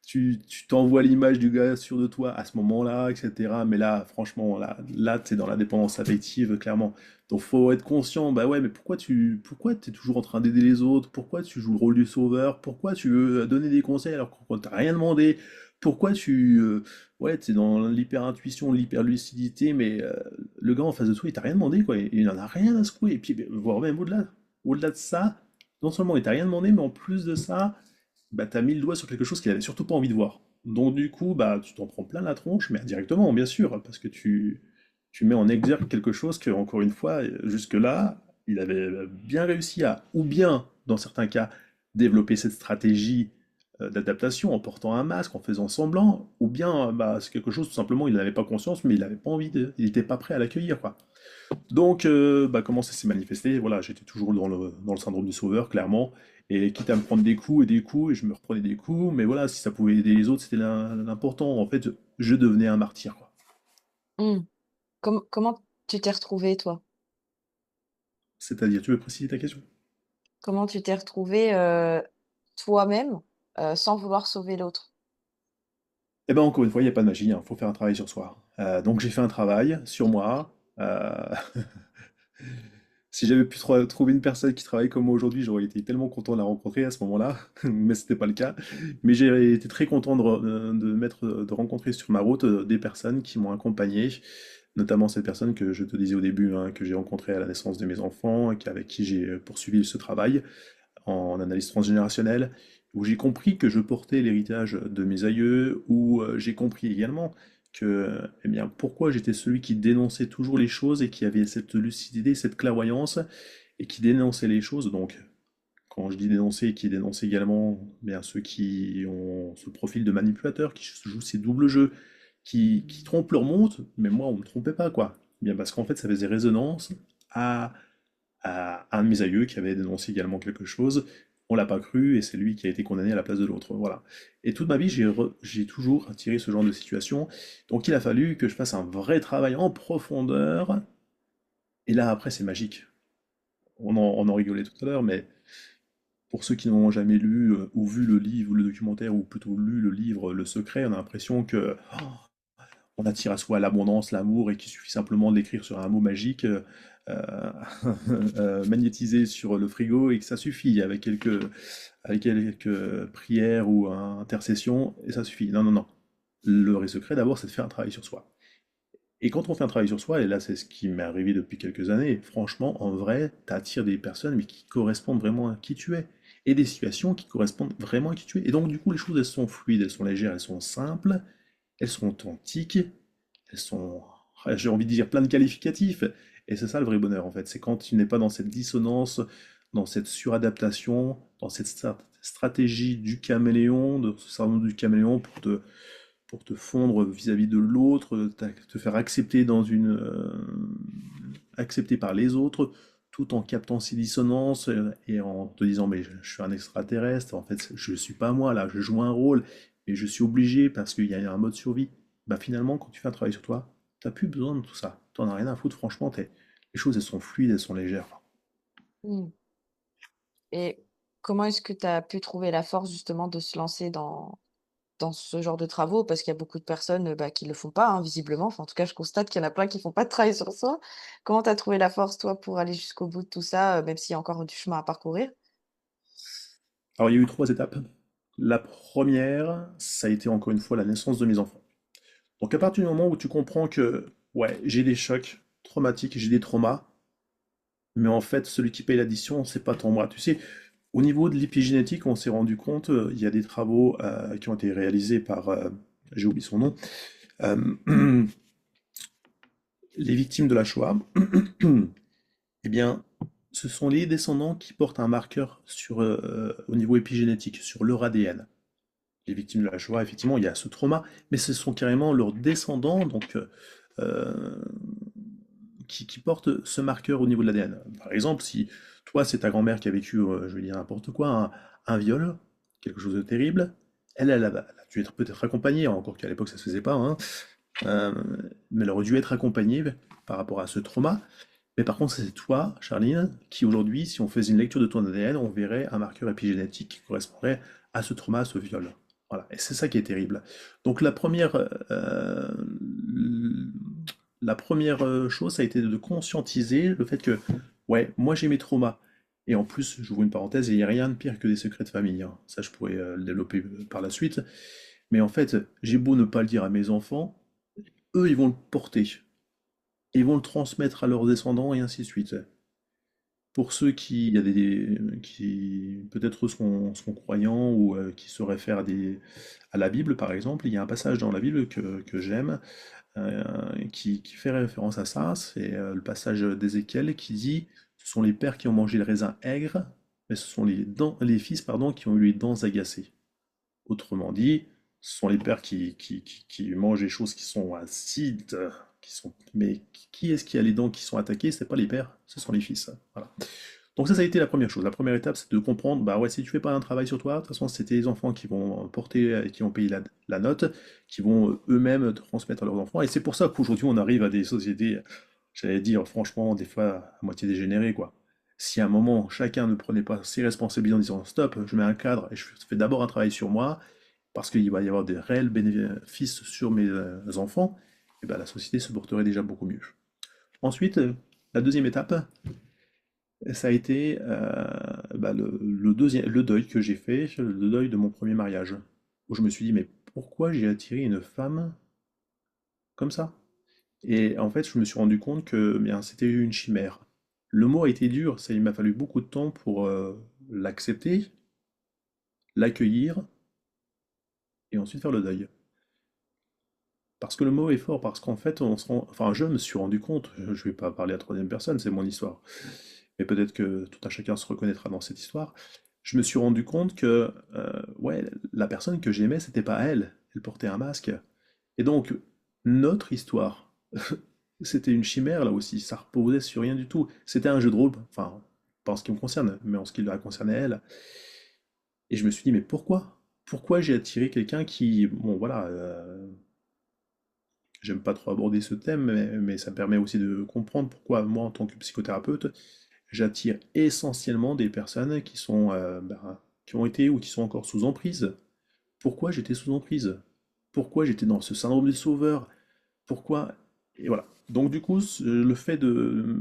tu t'envoies l'image du gars sûr de toi à ce moment-là, etc. Mais là, franchement, là, t'es dans la dépendance affective, clairement. Donc, faut être conscient, bah ouais, mais pourquoi t'es toujours en train d'aider les autres? Pourquoi tu joues le rôle du sauveur? Pourquoi tu veux donner des conseils alors qu'on t'a rien demandé? Pourquoi ouais, t'es dans l'hyper-intuition, l'hyper-lucidité, mais le gars en face de toi, il t'a rien demandé, quoi. Il en a rien à secouer. Et puis, voire même au-delà de ça, non seulement il t'a rien demandé, mais en plus de ça, bah, t'as mis le doigt sur quelque chose qu'il avait surtout pas envie de voir. Donc du coup, bah, tu t'en prends plein la tronche, mais indirectement, bien sûr, parce que tu mets en exergue quelque chose que, encore une fois, jusque-là, il avait bien réussi à, ou bien, dans certains cas, développer cette stratégie d'adaptation en portant un masque, en faisant semblant, ou bien, bah, c'est quelque chose, tout simplement, il n'avait pas conscience, mais il n'avait pas envie il n'était pas prêt à l'accueillir, quoi. Donc, bah, comment ça s'est manifesté? Voilà, j'étais toujours dans le syndrome du sauveur, clairement. Et quitte à me prendre des coups, et je me reprenais des coups, mais voilà, si ça pouvait aider les autres, c'était l'important. En fait, je devenais un martyr, quoi. Mmh. Comment tu t'es retrouvé toi? C'est-à-dire, tu veux préciser ta question? Comment tu t'es retrouvé, toi-même, sans vouloir sauver l'autre? Eh ben, encore une fois, il n'y a pas de magie, il faut faire un travail sur soi. Donc, j'ai fait un travail sur moi. Si j'avais pu trouver une personne qui travaille comme moi aujourd'hui, j'aurais été tellement content de la rencontrer à ce moment-là, mais c'était pas le cas. Mais j'ai été très content de rencontrer sur ma route des personnes qui m'ont accompagné, notamment cette personne que je te disais au début, hein, que j'ai rencontrée à la naissance de mes enfants, et avec qui j'ai poursuivi ce travail en analyse transgénérationnelle, où j'ai compris que je portais l'héritage de mes aïeux, où j'ai compris également que, eh bien, pourquoi j'étais celui qui dénonçait toujours les choses et qui avait cette lucidité, cette clairvoyance, et qui dénonçait les choses. Donc, quand je dis dénoncer, qui dénonce également bien ceux qui ont ce profil de manipulateur, qui jouent ces doubles jeux, qui trompent leur montre, mais moi, on me trompait pas, quoi. Bien parce qu'en fait, ça faisait résonance à un de mes aïeux qui avait dénoncé également quelque chose. On l'a pas cru et c'est lui qui a été condamné à la place de l'autre. Voilà. Et toute ma vie, j'ai toujours attiré ce genre de situation. Donc il a fallu que je fasse un vrai travail en profondeur. Et là, après, c'est magique. On en rigolait tout à l'heure, mais pour ceux qui n'ont jamais lu ou vu le livre ou le documentaire, ou plutôt lu le livre Le Secret, on a l'impression que on attire à soi l'abondance, l'amour, et qu'il suffit simplement d'écrire sur un mot magique euh, magnétisé sur le frigo, et que ça suffit avec quelques prières ou intercessions, et ça suffit. Non, non, non. Le vrai secret, d'abord, c'est de faire un travail sur soi. Et quand on fait un travail sur soi, et là c'est ce qui m'est arrivé depuis quelques années, franchement, en vrai, t'attires des personnes mais qui correspondent vraiment à qui tu es. Et des situations qui correspondent vraiment à qui tu es. Et donc du coup, les choses, elles sont fluides, elles sont légères, elles sont simples, elles sont authentiques, elles sont, j'ai envie de dire, plein de qualificatifs. Et c'est ça le vrai bonheur, en fait. C'est quand tu n'es pas dans cette dissonance, dans cette suradaptation, dans cette stratégie du caméléon, de ce cerveau du caméléon pour te fondre vis-à-vis de l'autre, te faire accepter accepter par les autres, tout en captant ces dissonances et en te disant mais je suis un extraterrestre, en fait je ne suis pas moi là, je joue un rôle, mais je suis obligé parce qu'il y a un mode survie. Bah finalement, quand tu fais un travail sur toi, t'as plus besoin de tout ça. T'en as rien à foutre, franchement, les choses elles sont fluides, elles sont légères. Mmh. Et comment est-ce que tu as pu trouver la force justement de se lancer dans ce genre de travaux? Parce qu'il y a beaucoup de personnes, bah, qui le font pas, hein, visiblement. Enfin, en tout cas, je constate qu'il y en a plein qui font pas de travail sur soi. Comment tu as trouvé la force, toi, pour aller jusqu'au bout de tout ça, même s'il y a encore du chemin à parcourir? Alors il y a eu trois étapes. La première, ça a été encore une fois la naissance de mes enfants. Donc à partir du moment où tu comprends que, ouais, j'ai des chocs traumatiques, j'ai des traumas, mais en fait, celui qui paye l'addition, c'est pas tant moi. Tu sais, au niveau de l'épigénétique, on s'est rendu compte, il y a des travaux qui ont été réalisés par, j'ai oublié son nom, euh, les victimes de la Shoah. Eh bien, ce sont les descendants qui portent un marqueur au niveau épigénétique, sur leur ADN. Les victimes de la Shoah, effectivement, il y a ce trauma, mais ce sont carrément leurs descendants, donc euh, qui portent ce marqueur au niveau de l'ADN. Par exemple, si toi, c'est ta grand-mère qui a vécu, je vais dire n'importe quoi, un viol, quelque chose de terrible, elle a dû être peut-être accompagnée, encore qu'à l'époque ça se faisait pas, hein, euh, mais elle aurait dû être accompagnée par rapport à ce trauma. Mais par contre, c'est toi, Charline, qui aujourd'hui, si on faisait une lecture de ton ADN, on verrait un marqueur épigénétique qui correspondrait à ce trauma, à ce viol. Voilà, et c'est ça qui est terrible. Donc la première chose, ça a été de conscientiser le fait que, ouais, moi j'ai mes traumas. Et en plus, j'ouvre une parenthèse, il n'y a rien de pire que des secrets de famille, hein. Ça, je pourrais le développer par la suite. Mais en fait, j'ai beau ne pas le dire à mes enfants, eux, ils vont le porter. Ils vont le transmettre à leurs descendants et ainsi de suite. Pour ceux qui, il y a qui peut-être seront croyants ou qui se réfèrent à la Bible, par exemple, il y a un passage dans la Bible que j'aime qui fait référence à ça. C'est le passage d'Ézéchiel qui dit ce sont les pères qui ont mangé le raisin aigre, mais ce sont les fils pardon, qui ont eu les dents agacées. Autrement dit, ce sont les pères qui mangent des choses qui sont acides, mais qui est-ce qui a les dents qui sont attaquées? C'est pas les pères, ce sont les fils. Voilà. Donc ça a été la première chose. La première étape, c'est de comprendre, bah ouais, si tu fais pas un travail sur toi, de toute façon, c'est tes enfants qui vont porter et qui vont payer la note, qui vont eux-mêmes transmettre à leurs enfants. Et c'est pour ça qu'aujourd'hui, on arrive à des sociétés, j'allais dire, franchement, des fois, à moitié dégénérées, quoi. Si à un moment, chacun ne prenait pas ses responsabilités en disant, stop, je mets un cadre et je fais d'abord un travail sur moi, parce qu'il va y avoir des réels bénéfices sur mes enfants, et ben la société se porterait déjà beaucoup mieux. Ensuite, la deuxième étape, ça a été bah, le deuil que j'ai fait, le deuil de mon premier mariage, où je me suis dit, mais pourquoi j'ai attiré une femme comme ça? Et en fait, je me suis rendu compte que bien, c'était une chimère. Le mot a été dur, ça, il m'a fallu beaucoup de temps pour l'accepter, l'accueillir et ensuite faire le deuil. Parce que le mot est fort, parce qu'en fait, enfin, je me suis rendu compte, je vais pas parler à troisième personne, c'est mon histoire, mais peut-être que tout un chacun se reconnaîtra dans cette histoire. Je me suis rendu compte que, ouais, la personne que j'aimais, c'était pas elle, elle portait un masque. Et donc, notre histoire, c'était une chimère là aussi, ça reposait sur rien du tout. C'était un jeu de rôle, enfin, pas en ce qui me concerne, mais en ce qui la concernait elle. Et je me suis dit, mais pourquoi? Pourquoi j'ai attiré quelqu'un qui, bon voilà, j'aime pas trop aborder ce thème, mais ça me permet aussi de comprendre pourquoi moi, en tant que psychothérapeute, j'attire essentiellement des personnes qui sont, qui ont été ou qui sont encore sous emprise. Pourquoi j'étais sous emprise? Pourquoi j'étais dans ce syndrome du sauveur? Pourquoi? Et voilà. Donc du coup, le fait de...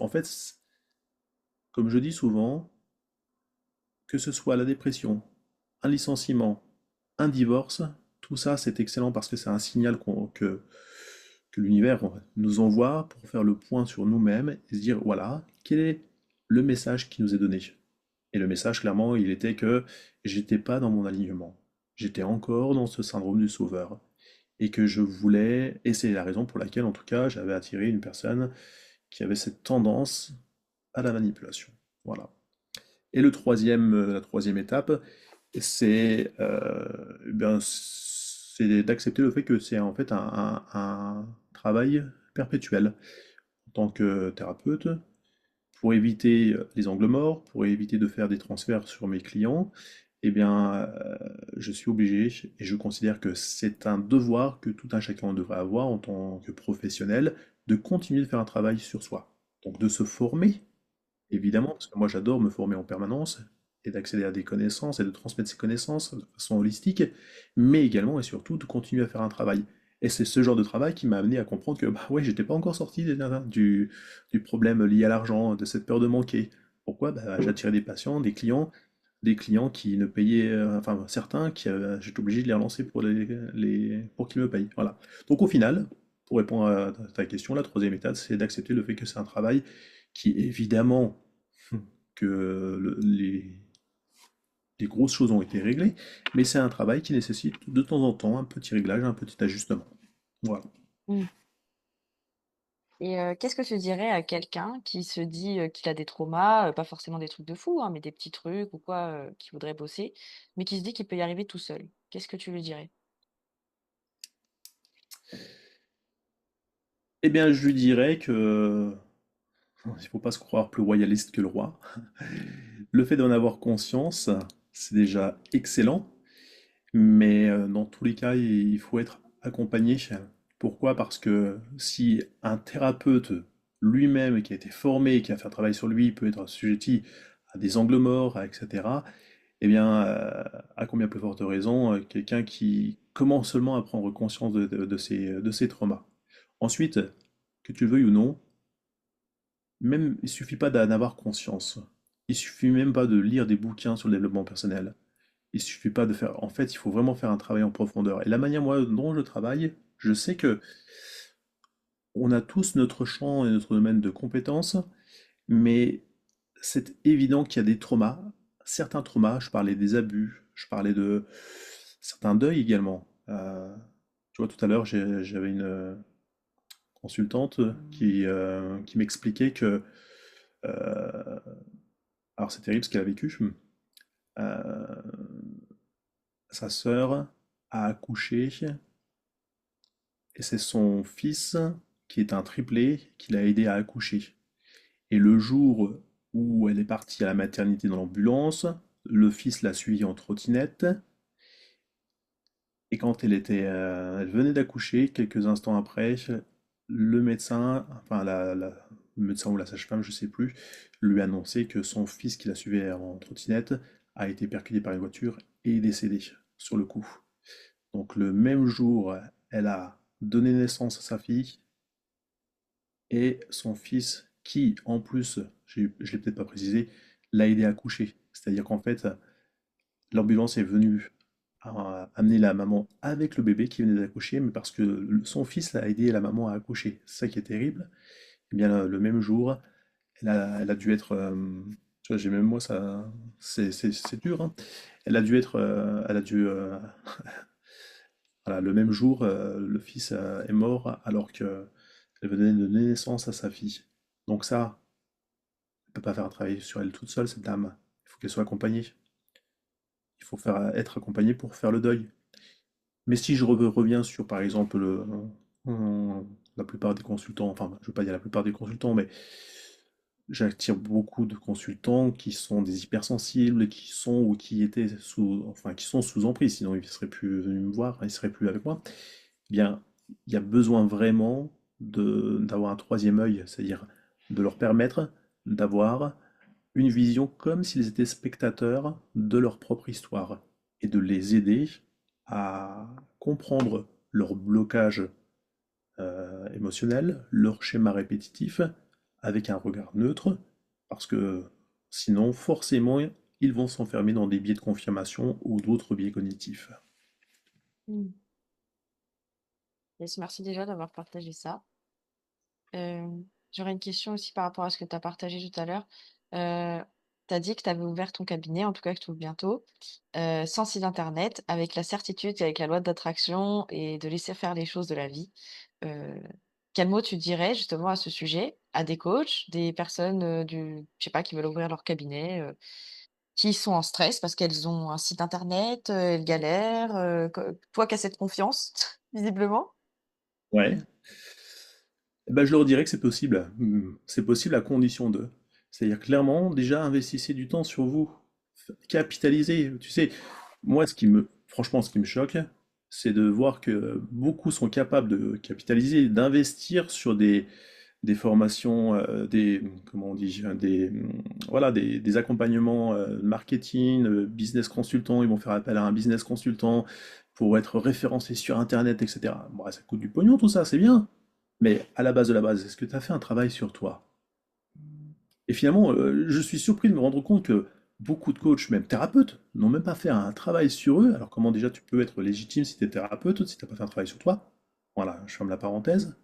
En fait, comme je dis souvent, que ce soit la dépression, un licenciement, un divorce, tout ça c'est excellent parce que c'est un signal que l'univers nous envoie pour faire le point sur nous-mêmes et se dire, voilà, quel est le message qui nous est donné? Et le message, clairement, il était que j'étais pas dans mon alignement. J'étais encore dans ce syndrome du sauveur. Et que je voulais, et c'est la raison pour laquelle, en tout cas, j'avais attiré une personne qui avait cette tendance à la manipulation. Voilà. Et la troisième étape, c'est d'accepter le fait que c'est en fait un travail perpétuel en tant que thérapeute pour éviter les angles morts, pour éviter de faire des transferts sur mes clients. Eh bien, je suis obligé et je considère que c'est un devoir que tout un chacun devrait avoir en tant que professionnel de continuer de faire un travail sur soi. Donc de se former, évidemment, parce que moi j'adore me former en permanence et d'accéder à des connaissances et de transmettre ces connaissances de façon holistique, mais également et surtout de continuer à faire un travail. Et c'est ce genre de travail qui m'a amené à comprendre que bah ouais, j'étais pas encore sorti du problème lié à l'argent, de cette peur de manquer. Pourquoi? Bah, j'attirais des clients qui ne payaient, enfin certains qui j'étais obligé de les relancer pour pour qu'ils me payent. Voilà. Donc au final, pour répondre à ta question, la troisième étape, c'est d'accepter le fait que c'est un travail qui évidemment que les grosses choses ont été réglées, mais c'est un travail qui nécessite de temps en temps un petit réglage, un petit ajustement. Voilà. Mm. Et qu'est-ce que tu dirais à quelqu'un qui se dit, qu'il a des traumas, pas forcément des trucs de fou, hein, mais des petits trucs ou quoi, qu'il voudrait bosser, mais qui se dit qu'il peut y arriver tout seul? Qu'est-ce que tu lui dirais? Eh bien, je lui dirais que il ne faut pas se croire plus royaliste que le roi. Le fait d'en avoir conscience, c'est déjà excellent, mais dans tous les cas, il faut être accompagné. Pourquoi? Parce que si un thérapeute lui-même qui a été formé, qui a fait un travail sur lui, peut être assujetti à des angles morts, etc., eh bien, à combien plus forte raison, quelqu'un qui commence seulement à prendre conscience de ses traumas. Ensuite, que tu le veuilles ou non, même, il suffit pas d'en avoir conscience. Il suffit même pas de lire des bouquins sur le développement personnel. Il suffit pas de faire. En fait, il faut vraiment faire un travail en profondeur. Et la manière, moi, dont je travaille, je sais que on a tous notre champ et notre domaine de compétences, mais c'est évident qu'il y a des traumas, certains traumas, je parlais des abus, je parlais de certains deuils également. Tu vois, tout à l'heure, j'avais une consultante qui m'expliquait que, euh, alors c'est terrible ce qu'elle a vécu, euh, sa sœur a accouché et c'est son fils qui est un triplé qui l'a aidé à accoucher. Et le jour où elle est partie à la maternité dans l'ambulance, le fils l'a suivie en trottinette. Et quand elle venait d'accoucher, quelques instants après, le médecin, enfin le médecin ou la sage-femme, je sais plus, lui a annoncé que son fils qui la suivait en trottinette a été percuté par une voiture et est décédé sur le coup. Donc le même jour, elle a donné naissance à sa fille et son fils, qui en plus, je l'ai peut-être pas précisé, l'a aidé à accoucher. C'est-à-dire qu'en fait, l'ambulance est venue amener la maman avec le bébé qui venait d'accoucher, mais parce que son fils a aidé la maman à accoucher. C'est ça qui est terrible. Et bien le même jour, elle a dû être, tu vois, j'ai même moi ça, c'est dur, hein. Elle a dû être, elle a dû, voilà, le même jour, le fils est mort alors que elle venait de donner naissance à sa fille. Donc ça, elle peut pas faire un travail sur elle toute seule, cette dame. Il faut qu'elle soit accompagnée. Il faut être accompagné pour faire le deuil. Mais si je reviens sur, par exemple, la plupart des consultants, enfin, je ne veux pas dire la plupart des consultants, mais j'attire beaucoup de consultants qui sont des hypersensibles, qui sont ou qui étaient sous, enfin, qui sont sous emprise, sinon ils ne seraient plus venus me voir, ils ne seraient plus avec moi. Eh bien, il y a besoin vraiment d'avoir un troisième œil, c'est-à-dire de leur permettre d'avoir une vision comme s'ils étaient spectateurs de leur propre histoire et de les aider à comprendre leur blocage émotionnel, leur schéma répétitif avec un regard neutre, parce que sinon, forcément, ils vont s'enfermer dans des biais de confirmation ou d'autres biais cognitifs. Mm. Yes, merci déjà d'avoir partagé ça. Euh, J'aurais une question aussi par rapport à ce que tu as partagé tout à l'heure. Tu as dit que tu avais ouvert ton cabinet, en tout cas que tu ouvres bientôt, sans site internet, avec la certitude qu'avec la loi d'attraction et de laisser faire les choses de la vie. Euh, Quel mot tu dirais justement à ce sujet, à des coachs, des personnes je sais pas, qui veulent ouvrir leur cabinet, qui sont en stress parce qu'elles ont un site internet, elles galèrent, toi qui as cette confiance, visiblement. Ouais. Eh ben, je leur dirais que c'est possible. C'est possible à condition de. C'est-à-dire clairement, déjà, investissez du temps sur vous. Capitalisez. Tu sais, moi, franchement, ce qui me choque, c'est de voir que beaucoup sont capables de capitaliser, d'investir sur des formations, comment on dit, voilà, des accompagnements marketing, business consultant. Ils vont faire appel à un business consultant pour être référencé sur Internet, etc. Bon, ouais, ça coûte du pognon, tout ça, c'est bien. Mais à la base de la base, est-ce que tu as fait un travail sur toi? Et finalement, je suis surpris de me rendre compte que beaucoup de coachs, même thérapeutes, n'ont même pas fait un travail sur eux. Alors comment déjà tu peux être légitime si tu es thérapeute, si tu n'as pas fait un travail sur toi? Voilà, je ferme la parenthèse.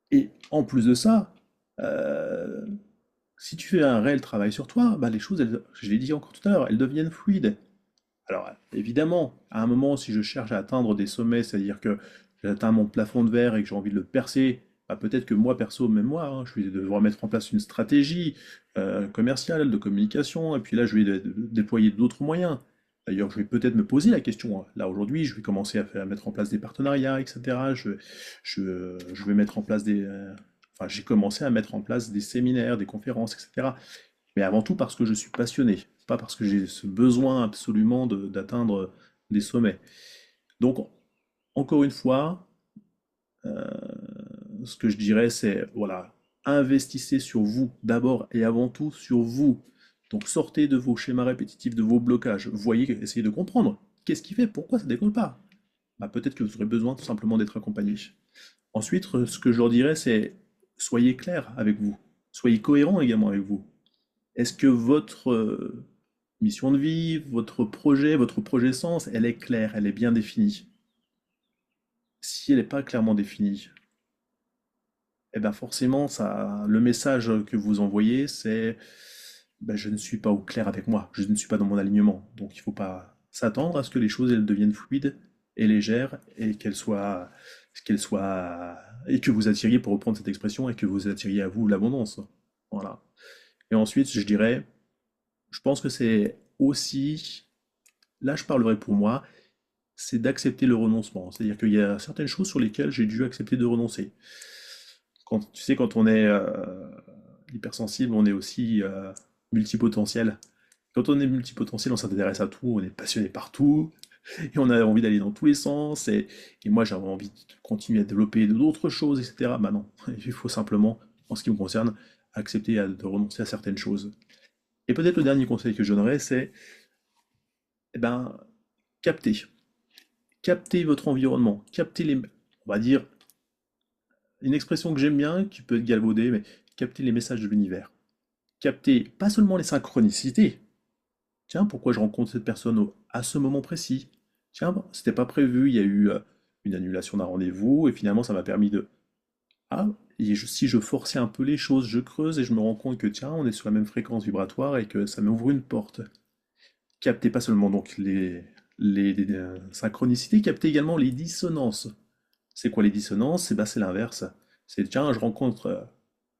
Et en plus de ça, euh, si tu fais un réel travail sur toi, bah les choses, je l'ai dit encore tout à l'heure, elles deviennent fluides. Alors, évidemment, à un moment, si je cherche à atteindre des sommets, c'est-à-dire que j'atteins mon plafond de verre et que j'ai envie de le percer, bah, peut-être que moi, perso, même moi, hein, je vais devoir mettre en place une stratégie commerciale, de communication, et puis là, je vais déployer d'autres moyens. D'ailleurs, je vais peut-être me poser la question, hein. Là, aujourd'hui, je vais commencer à mettre en place des partenariats, etc. Je vais mettre en place enfin, j'ai commencé à mettre en place des séminaires, des conférences, etc. Mais avant tout parce que je suis passionné, pas parce que j'ai ce besoin absolument d'atteindre des sommets. Donc, encore une fois, euh, ce que je dirais, c'est, voilà, investissez sur vous, d'abord et avant tout sur vous. Donc sortez de vos schémas répétitifs, de vos blocages. Voyez, essayez de comprendre. Qu'est-ce qui fait? Pourquoi ça décolle pas? Bah, peut-être que vous aurez besoin tout simplement d'être accompagné. Ensuite, ce que je leur dirais, c'est soyez clair avec vous. Soyez cohérent également avec vous. Est-ce que votre mission de vie, votre projet sens, elle est claire, elle est bien définie? Si elle n'est pas clairement définie, eh ben forcément, ça, le message que vous envoyez, c'est ben, je ne suis pas au clair avec moi, je ne suis pas dans mon alignement. Donc il ne faut pas s'attendre à ce que les choses elles deviennent fluides et légères et et que vous attiriez, pour reprendre cette expression, et que vous attiriez à vous l'abondance. Voilà. Et ensuite, je dirais, je pense que c'est aussi, là je parlerai pour moi, c'est d'accepter le renoncement. C'est-à-dire qu'il y a certaines choses sur lesquelles j'ai dû accepter de renoncer. Quand, tu sais, quand on est hypersensible, on est aussi multipotentiel. Quand on est multipotentiel, on s'intéresse à tout, on est passionné par tout, et on a envie d'aller dans tous les sens, et moi j'avais envie de continuer à développer d'autres choses, etc. Bah non, il faut simplement, en ce qui me concerne, accepter de renoncer à certaines choses. Et peut-être le dernier conseil que je donnerais, c'est, eh ben, capter. Capter votre environnement, capter les, on va dire, une expression que j'aime bien, qui peut être galvaudée, mais capter les messages de l'univers. Capter pas seulement les synchronicités. Tiens, pourquoi je rencontre cette personne à ce moment précis? Tiens, bon, c'était pas prévu, il y a eu une annulation d'un rendez-vous, et finalement ça m'a permis de... Ah, si je forçais un peu les choses, je creuse et je me rends compte que tiens, on est sur la même fréquence vibratoire et que ça m'ouvre une porte. Capter pas seulement donc les synchronicités, capter également les dissonances. C'est quoi les dissonances? Eh ben, c'est l'inverse. C'est tiens, je rencontre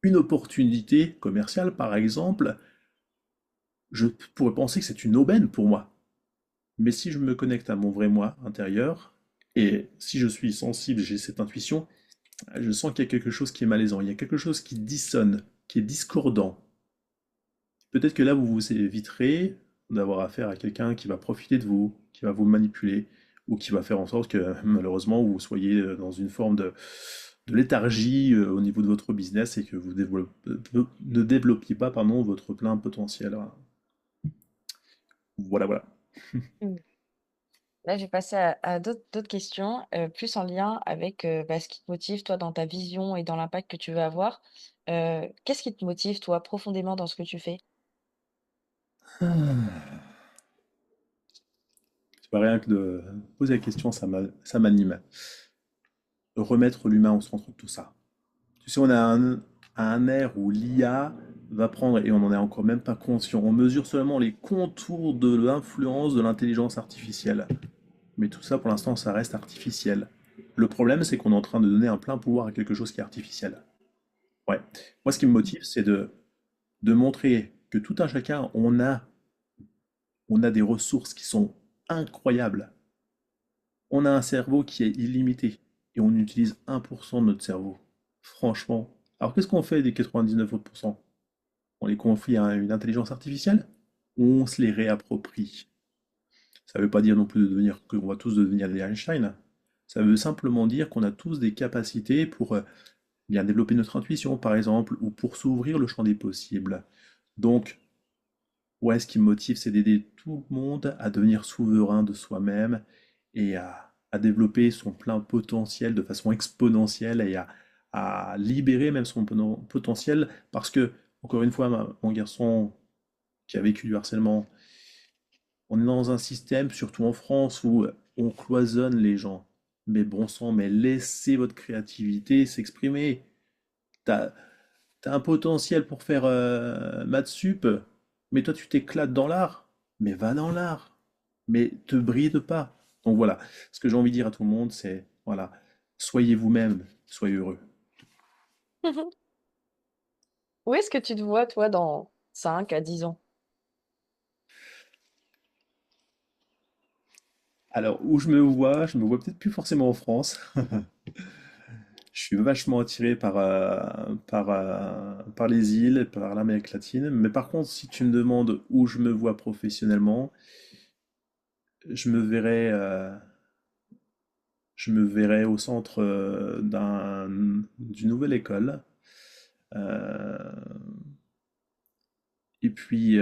une opportunité commerciale, par exemple, je pourrais penser que c'est une aubaine pour moi. Mais si je me connecte à mon vrai moi intérieur, et si je suis sensible, j'ai cette intuition, je sens qu'il y a quelque chose qui est malaisant, il y a quelque chose qui dissonne, qui est discordant. Peut-être que là, vous vous éviterez d'avoir affaire à quelqu'un qui va profiter de vous, qui va vous manipuler, ou qui va faire en sorte que malheureusement vous soyez dans une forme de léthargie au niveau de votre business et que vous ne développiez pas pardon, votre plein potentiel. Voilà, voilà. Mm. Là, j'ai passé à d'autres questions, plus en lien avec ce qui te motive, toi, dans ta vision et dans l'impact que tu veux avoir. Qu'est-ce qui te motive, toi, profondément dans ce que tu fais? C'est pas rien que de poser la question, ça m'anime. Remettre l'humain au centre de tout ça. Tu sais, on a un ère où l'IA va prendre, et on n'en est encore même pas conscient, on mesure seulement les contours de l'influence de l'intelligence artificielle. Mais tout ça, pour l'instant, ça reste artificiel. Le problème, c'est qu'on est en train de donner un plein pouvoir à quelque chose qui est artificiel. Ouais. Moi, ce qui me motive, c'est de montrer que tout un chacun, on a des ressources qui sont incroyables. On a un cerveau qui est illimité et on utilise 1% de notre cerveau. Franchement. Alors qu'est-ce qu'on fait des 99 autres pourcents? On les confie à une intelligence artificielle? On se les réapproprie. Ça ne veut pas dire non plus qu'on va tous devenir des Einstein. Ça veut simplement dire qu'on a tous des capacités pour bien développer notre intuition, par exemple, ou pour s'ouvrir le champ des possibles. Donc, ouais, ce qui me motive, c'est d'aider tout le monde à devenir souverain de soi-même et à développer son plein potentiel de façon exponentielle et à libérer même son potentiel parce que, encore une fois, mon garçon qui a vécu du harcèlement, on est dans un système, surtout en France, où on cloisonne les gens. Mais bon sang, mais laissez votre créativité s'exprimer. T'as, t'as un potentiel pour faire maths sup, mais toi tu t'éclates dans l'art. Mais va dans l'art. Mais te bride pas. Donc voilà, ce que j'ai envie de dire à tout le monde, c'est voilà, soyez vous-même, soyez heureux. Où est-ce que tu te vois, toi, dans 5 à 10 ans? Alors, où je me vois peut-être plus forcément en France. Je suis vachement attiré par les îles, par l'Amérique latine. Mais par contre, si tu me demandes où je me vois professionnellement, je me verrais, euh, je me verrais au centre d'une nouvelle école. euh, Et puis,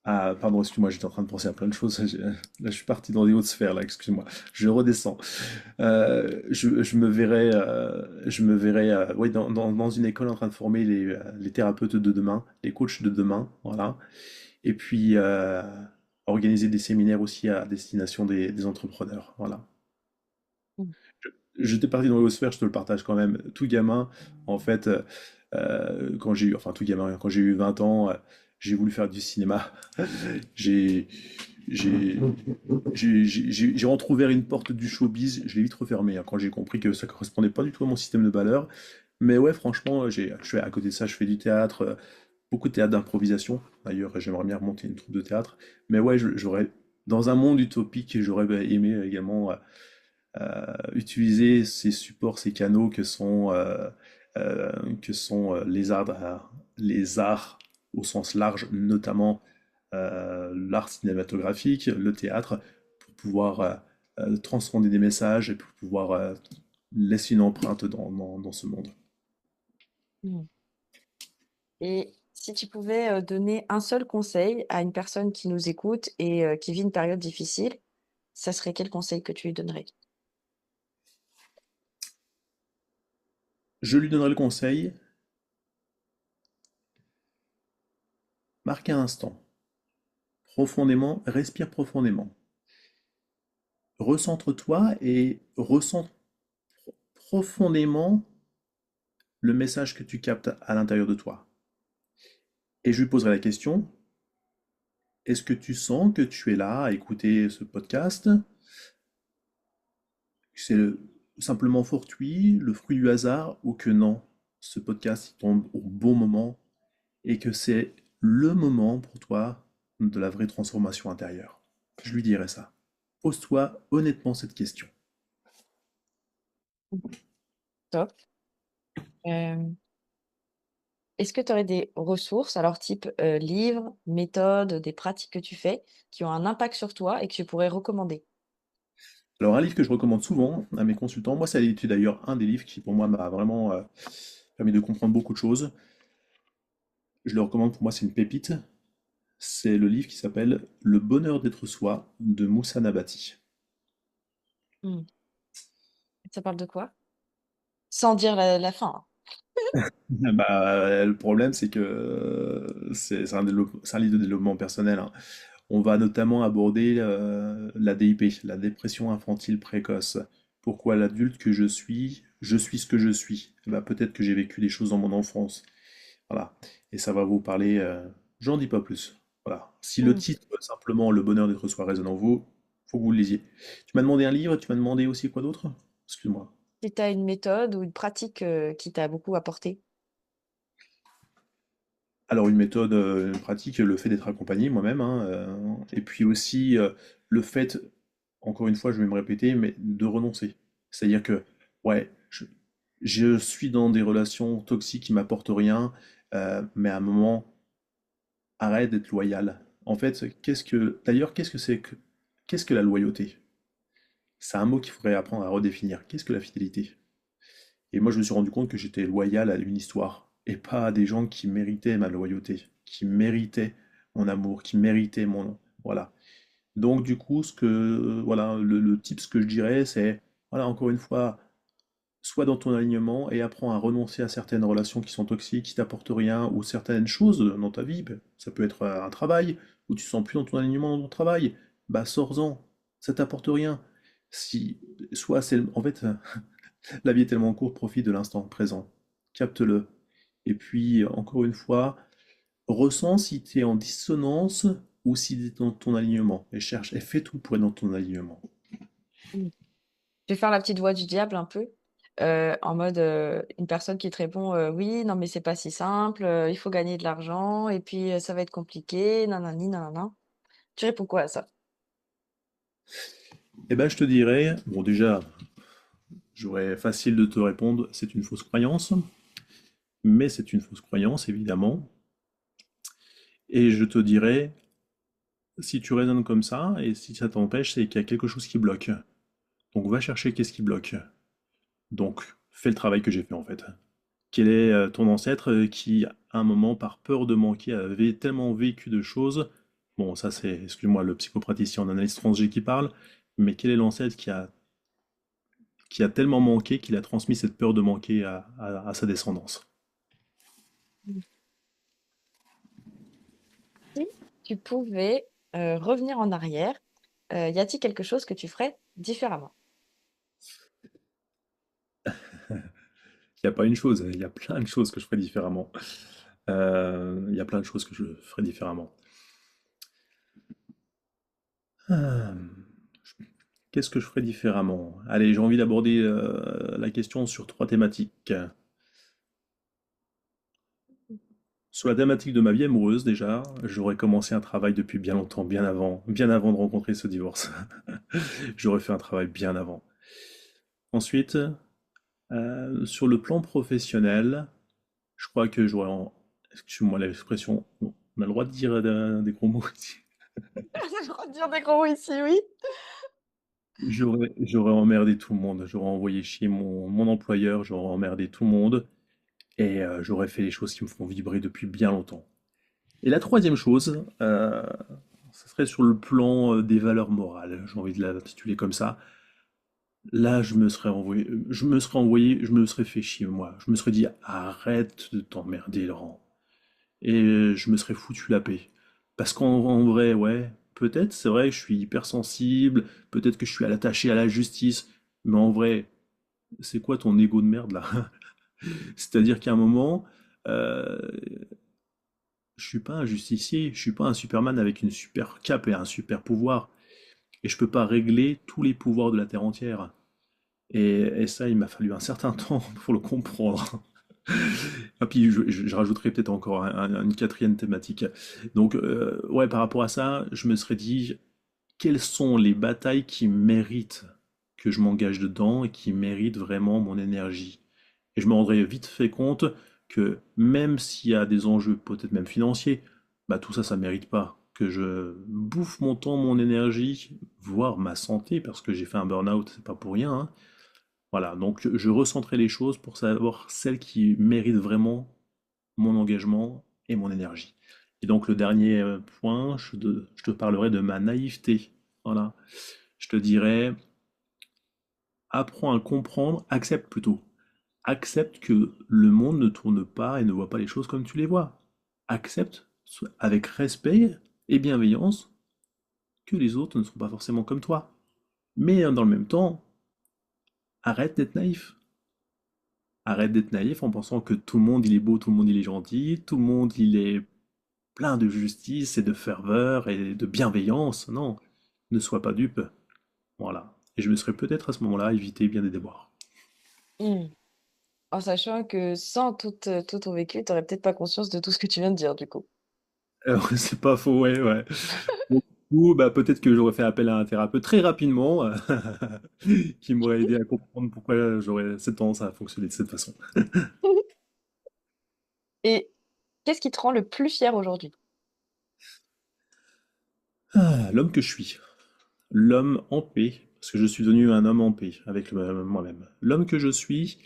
ah, pardon, excuse-moi, j'étais en train de penser à plein de choses. Là, je suis parti dans des hautes sphères, là, excuse-moi. Je redescends. Je me verrais oui, dans une école en train de former les thérapeutes de demain, les coachs de demain, voilà. Et puis, organiser des séminaires aussi à destination des entrepreneurs, voilà. Mm. J'étais parti dans les hautes sphères, je te le partage quand même. Tout gamin, en fait, quand j'ai eu, enfin tout gamin, quand j'ai eu 20 ans, j'ai voulu faire du cinéma. J'ai, j'ai, j'ai entrouvert une porte du showbiz, je l'ai vite refermée hein, quand j'ai compris que ça correspondait pas du tout à mon système de valeurs. Mais ouais, franchement, je fais, à côté de ça, je fais du théâtre, beaucoup de théâtre d'improvisation. D'ailleurs, j'aimerais bien remonter une troupe de théâtre. Mais ouais, j'aurais, dans un monde utopique, j'aurais aimé également utiliser ces supports, ces canaux que sont les arts au sens large, notamment l'art cinématographique, le théâtre, pour pouvoir transcender des messages et pour pouvoir laisser une empreinte dans ce monde. Mm. Et si tu pouvais donner un seul conseil à une personne qui nous écoute et qui vit une période difficile, ça serait quel conseil que tu lui donnerais? Je lui donnerai le conseil, marque un instant, profondément, respire profondément. Recentre-toi et ressens profondément le message que tu captes à l'intérieur de toi. Et je lui poserai la question, est-ce que tu sens que tu es là à écouter ce podcast? C'est simplement fortuit, le fruit du hasard, ou que non, ce podcast il tombe au bon moment et que c'est le moment pour toi de la vraie transformation intérieure. Je lui dirai ça. Pose-toi honnêtement cette question. Top. Euh, Est-ce que tu aurais des ressources, alors type livres, méthodes, des pratiques que tu fais, qui ont un impact sur toi et que tu pourrais recommander? Alors un livre que je recommande souvent à mes consultants, moi ça a été d'ailleurs un des livres qui pour moi m'a vraiment permis de comprendre beaucoup de choses. Je le recommande, pour moi c'est une pépite. C'est le livre qui s'appelle Le bonheur d'être soi de Moussa Nabati. Hmm. Ça parle de quoi? Sans dire la fin. Bah, le problème, c'est que c'est c'est un livre de développement personnel, hein. On va notamment aborder la DIP, la dépression infantile précoce. Pourquoi l'adulte que je suis ce que je suis. Bah, peut-être que j'ai vécu des choses dans mon enfance. Voilà. Et ça va vous parler. J'en dis pas plus. Voilà. Si le Hmm. titre, simplement Le bonheur d'être soi, résonne en vous, faut que vous le lisiez. Tu m'as demandé un livre, tu m'as demandé aussi quoi d'autre? Excuse-moi. Si tu as une méthode ou une pratique qui t'a beaucoup apporté. Alors une méthode, une pratique, le fait d'être accompagné moi-même, hein, et puis aussi le fait, encore une fois, je vais me répéter, mais de renoncer. C'est-à-dire que, ouais, je suis dans des relations toxiques qui m'apportent rien, mais à un moment, arrête d'être loyal. En fait, d'ailleurs, qu'est-ce que la loyauté? C'est un mot qu'il faudrait apprendre à redéfinir. Qu'est-ce que la fidélité? Et moi, je me suis rendu compte que j'étais loyal à une histoire et pas à des gens qui méritaient ma loyauté, qui méritaient mon amour, qui méritaient mon... Voilà. Donc, du coup, voilà, le tips que je dirais, c'est, voilà, encore une fois, sois dans ton alignement et apprends à renoncer à certaines relations qui sont toxiques, qui t'apportent rien, ou certaines choses dans ta vie. Ben, ça peut être un travail où tu te sens plus dans ton alignement dans ton travail. Bah, sors-en. Ça t'apporte rien. Si, soit c'est, en fait, la vie est tellement courte, profite de l'instant présent. Capte-le. Et puis, encore une fois, ressens si tu es en dissonance ou si tu es dans ton alignement. Et cherche, et fais tout pour être dans ton alignement. Hmm. Je vais faire la petite voix du diable un peu, en mode une personne qui te répond oui, non, mais c'est pas si simple, il faut gagner de l'argent, et puis ça va être compliqué, nanani, nanana. Tu réponds quoi à ça? Eh ben, je te dirais, bon, déjà, j'aurais facile de te répondre, c'est une fausse croyance, mais c'est une fausse croyance, évidemment. Et je te dirais, si tu raisonnes comme ça, et si ça t'empêche, c'est qu'il y a quelque chose qui bloque. Donc va chercher qu'est-ce qui bloque. Donc, fais le travail que j'ai fait en fait. Quel est ton ancêtre qui, à un moment, par peur de manquer, avait tellement vécu de choses. Bon, ça c'est, excuse-moi, le psychopraticien en analyse transg qui parle, mais quel est l'ancêtre qui a tellement manqué qu'il a transmis cette peur de manquer à sa descendance? Si tu pouvais revenir en arrière, y a-t-il quelque chose que tu ferais différemment? Il n'y a pas une chose, il y a plein de choses que je ferais différemment. Il y a plein de choses que je ferais différemment. Ah, qu'est-ce que je ferais différemment? Allez, j'ai envie d'aborder la question sur trois thématiques. Sur la thématique de ma vie amoureuse, déjà, j'aurais commencé un travail depuis bien longtemps, bien avant de rencontrer ce divorce. J'aurais fait un travail bien avant. Ensuite, sur le plan professionnel, je crois que excuse-moi l'expression, on a le droit de dire des gros mots ici. Je crois dire des gros mots ici, oui. J'aurais emmerdé tout le monde, j'aurais envoyé chier mon employeur, j'aurais emmerdé tout le monde, et j'aurais fait les choses qui me font vibrer depuis bien longtemps. Et la troisième chose, ce serait sur le plan des valeurs morales, j'ai envie de l'intituler comme ça. Là, je me serais fait chier, moi. Je me serais dit, arrête de t'emmerder, Laurent. Et je me serais foutu la paix. Parce qu'en vrai, ouais, peut-être, c'est vrai que je suis hypersensible, peut-être que je suis attaché à la justice, mais en vrai, c'est quoi ton ego de merde là? C'est-à-dire qu'à un moment, euh, je suis pas un justicier, je suis pas un Superman avec une super cape et un super pouvoir, et je peux pas régler tous les pouvoirs de la Terre entière. Et ça, il m'a fallu un certain temps pour le comprendre. Ah, puis je rajouterais peut-être encore une quatrième thématique. Donc, ouais, par rapport à ça, je me serais dit, quelles sont les batailles qui méritent que je m'engage dedans et qui méritent vraiment mon énergie? Et je me rendrais vite fait compte que même s'il y a des enjeux, peut-être même financiers, bah tout ça, ça mérite pas que je bouffe mon temps, mon énergie, voire ma santé, parce que j'ai fait un burn-out, c'est pas pour rien, hein. Voilà, donc je recentrais les choses pour savoir celles qui méritent vraiment mon engagement et mon énergie. Et donc le dernier point, je te parlerai de ma naïveté. Voilà. Je te dirais, apprends à comprendre, accepte plutôt. Accepte que le monde ne tourne pas et ne voit pas les choses comme tu les vois. Accepte avec respect et bienveillance que les autres ne sont pas forcément comme toi. Mais dans le même temps, arrête d'être naïf. Arrête d'être naïf en pensant que tout le monde il est beau, tout le monde il est gentil, tout le monde il est plein de justice et de ferveur et de bienveillance. Non, ne sois pas dupe. Voilà. Et je me serais peut-être à ce moment-là évité bien des déboires. Hmm. En sachant que sans tout ton vécu, tu n'aurais peut-être pas conscience de tout ce que tu viens de dire, du coup. C'est pas faux, ouais, ouais. Ou bah, peut-être que j'aurais fait appel à un thérapeute très rapidement qui m'aurait aidé à comprendre pourquoi j'aurais cette tendance à fonctionner de cette façon. Et qu'est-ce qui te rend le plus fier aujourd'hui? Ah, l'homme que je suis. L'homme en paix, parce que je suis devenu un homme en paix avec moi-même. L'homme que je suis,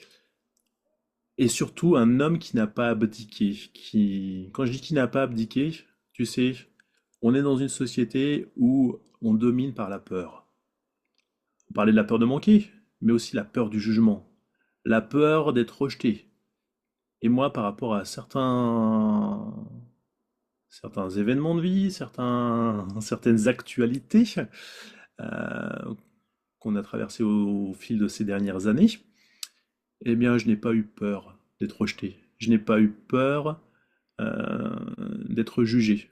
et surtout un homme qui n'a pas abdiqué. Quand je dis qu'il n'a pas abdiqué, tu sais, on est dans une société où on domine par la peur. On parlait de la peur de manquer, mais aussi la peur du jugement, la peur d'être rejeté. Et moi, par rapport à certains événements de vie, certaines actualités euh, qu'on a traversées au fil de ces dernières années, eh bien, je n'ai pas eu peur d'être rejeté. Je n'ai pas eu peur d'être jugé.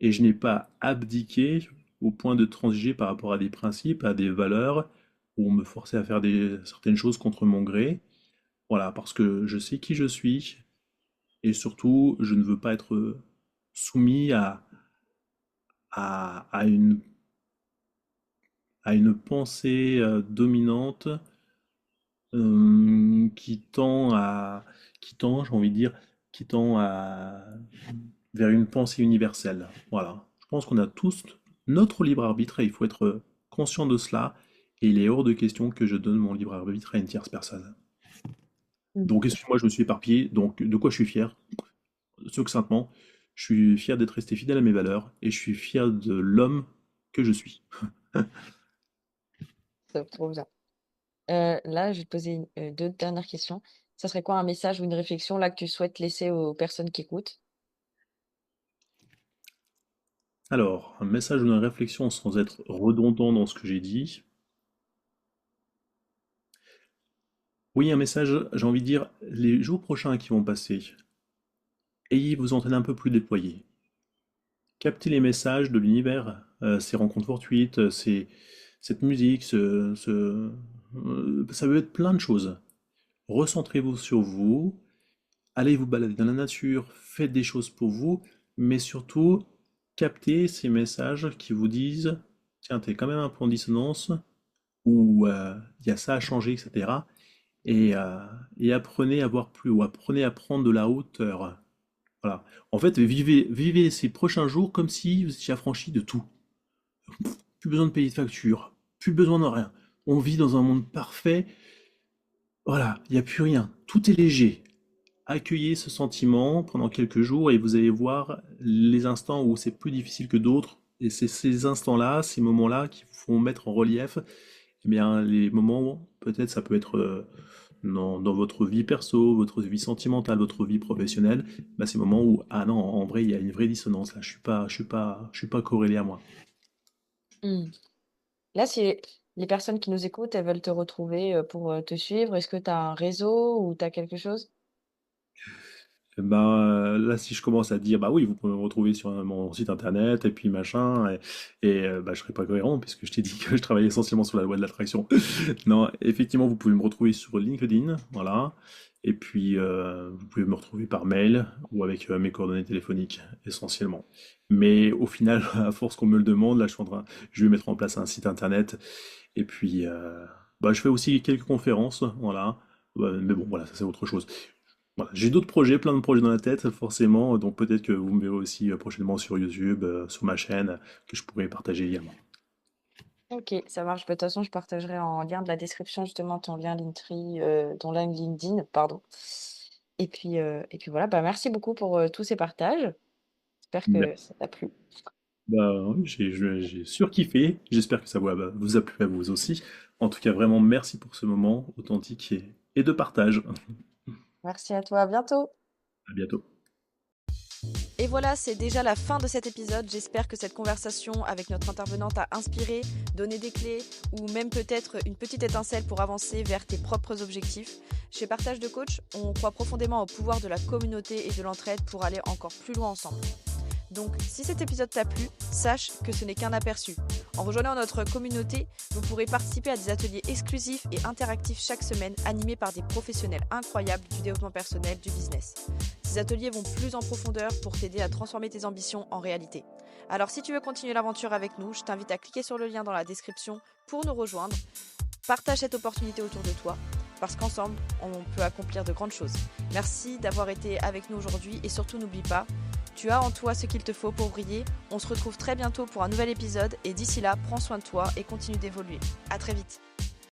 Et je n'ai pas abdiqué au point de transiger par rapport à des principes, à des valeurs, où on me forçait à faire certaines choses contre mon gré. Voilà, parce que je sais qui je suis, et surtout, je ne veux pas être soumis à, à une, à une pensée dominante qui j'ai envie de dire, qui tend vers une pensée universelle. Voilà. Je pense qu'on a tous notre libre arbitre et il faut être conscient de cela. Et il est hors de question que je donne mon libre arbitre à une tierce personne. Mm. Donc, excuse-moi, je me suis éparpillé. Donc, de quoi je suis fier? Succinctement, je suis fier d'être resté fidèle à mes valeurs et je suis fier de l'homme que je suis. Top, trop bien. Là, je vais te poser deux dernières questions. Ça serait quoi un message ou une réflexion là que tu souhaites laisser aux personnes qui écoutent? Alors, un message ou une réflexion sans être redondant dans ce que j'ai dit. Oui, un message, j'ai envie de dire, les jours prochains qui vont passer, ayez vos antennes un peu plus déployées. Captez les messages de l'univers, ces rencontres fortuites, cette musique, ça veut être plein de choses. Recentrez-vous sur vous, allez vous balader dans la nature, faites des choses pour vous, mais surtout, captez ces messages qui vous disent, tiens, t'es quand même un peu en dissonance, ou il y a ça à changer, etc. Et, euh, et apprenez à voir plus haut, apprenez à prendre de la hauteur. Voilà. En fait, vivez ces prochains jours comme si vous étiez affranchi de tout. Plus besoin de payer de facture, plus besoin de rien. On vit dans un monde parfait. Voilà, il n'y a plus rien. Tout est léger. Accueillez ce sentiment pendant quelques jours et vous allez voir les instants où c'est plus difficile que d'autres. Et c'est ces instants-là, ces moments-là qui vous font mettre en relief, eh bien, les moments, peut-être ça peut être dans votre vie perso, votre vie sentimentale, votre vie professionnelle, bah, ces moments où, ah non, en vrai, il y a une vraie dissonance là, je suis pas corrélé à moi. Mm. Là, si les personnes qui nous écoutent, elles veulent te retrouver pour te suivre, est-ce que tu as un réseau ou tu as quelque chose? Ben, là, si je commence à dire, bah oui, vous pouvez me retrouver sur mon site internet et puis machin, bah, je serai pas cohérent puisque je t'ai dit que je travaille essentiellement sur la loi de l'attraction. Non, effectivement, vous pouvez me retrouver sur LinkedIn, voilà. Et puis, vous pouvez me retrouver par mail ou avec mes coordonnées téléphoniques, essentiellement. Mais au final, à force qu'on me le demande, là, je vais mettre en place un site internet. Et puis, bah, je fais aussi quelques conférences, voilà. Mais bon, voilà, ça c'est autre chose. Voilà, j'ai d'autres projets, plein de projets dans la tête, forcément, donc peut-être que vous me verrez aussi prochainement sur YouTube, sur ma chaîne, que je pourrai partager également. Ok, ça marche. Bah, de toute façon, je partagerai en lien de la description justement ton lien Linktree, ton lien LinkedIn, pardon. Et puis voilà, bah, merci beaucoup pour tous ces partages. J'espère que Merci. ça t'a plu. Bah, oui, j'ai surkiffé, j'espère que ça vous a plu à vous aussi. En tout cas, vraiment, merci pour ce moment authentique et de partage. Merci à toi, à bientôt. À bientôt. Et voilà, c'est déjà la fin de cet épisode. J'espère que cette conversation avec notre intervenante a inspiré, donné des clés ou même peut-être une petite étincelle pour avancer vers tes propres objectifs. Chez Partage de Coach, on croit profondément au pouvoir de la communauté et de l'entraide pour aller encore plus loin ensemble. Donc, si cet épisode t'a plu, sache que ce n'est qu'un aperçu. En rejoignant notre communauté, vous pourrez participer à des ateliers exclusifs et interactifs chaque semaine, animés par des professionnels incroyables du développement personnel, du business. Ces ateliers vont plus en profondeur pour t'aider à transformer tes ambitions en réalité. Alors, si tu veux continuer l'aventure avec nous, je t'invite à cliquer sur le lien dans la description pour nous rejoindre. Partage cette opportunité autour de toi, parce qu'ensemble, on peut accomplir de grandes choses. Merci d'avoir été avec nous aujourd'hui et surtout n'oublie pas, tu as en toi ce qu'il te faut pour briller. On se retrouve très bientôt pour un nouvel épisode et d'ici là, prends soin de toi et continue d'évoluer. À très vite.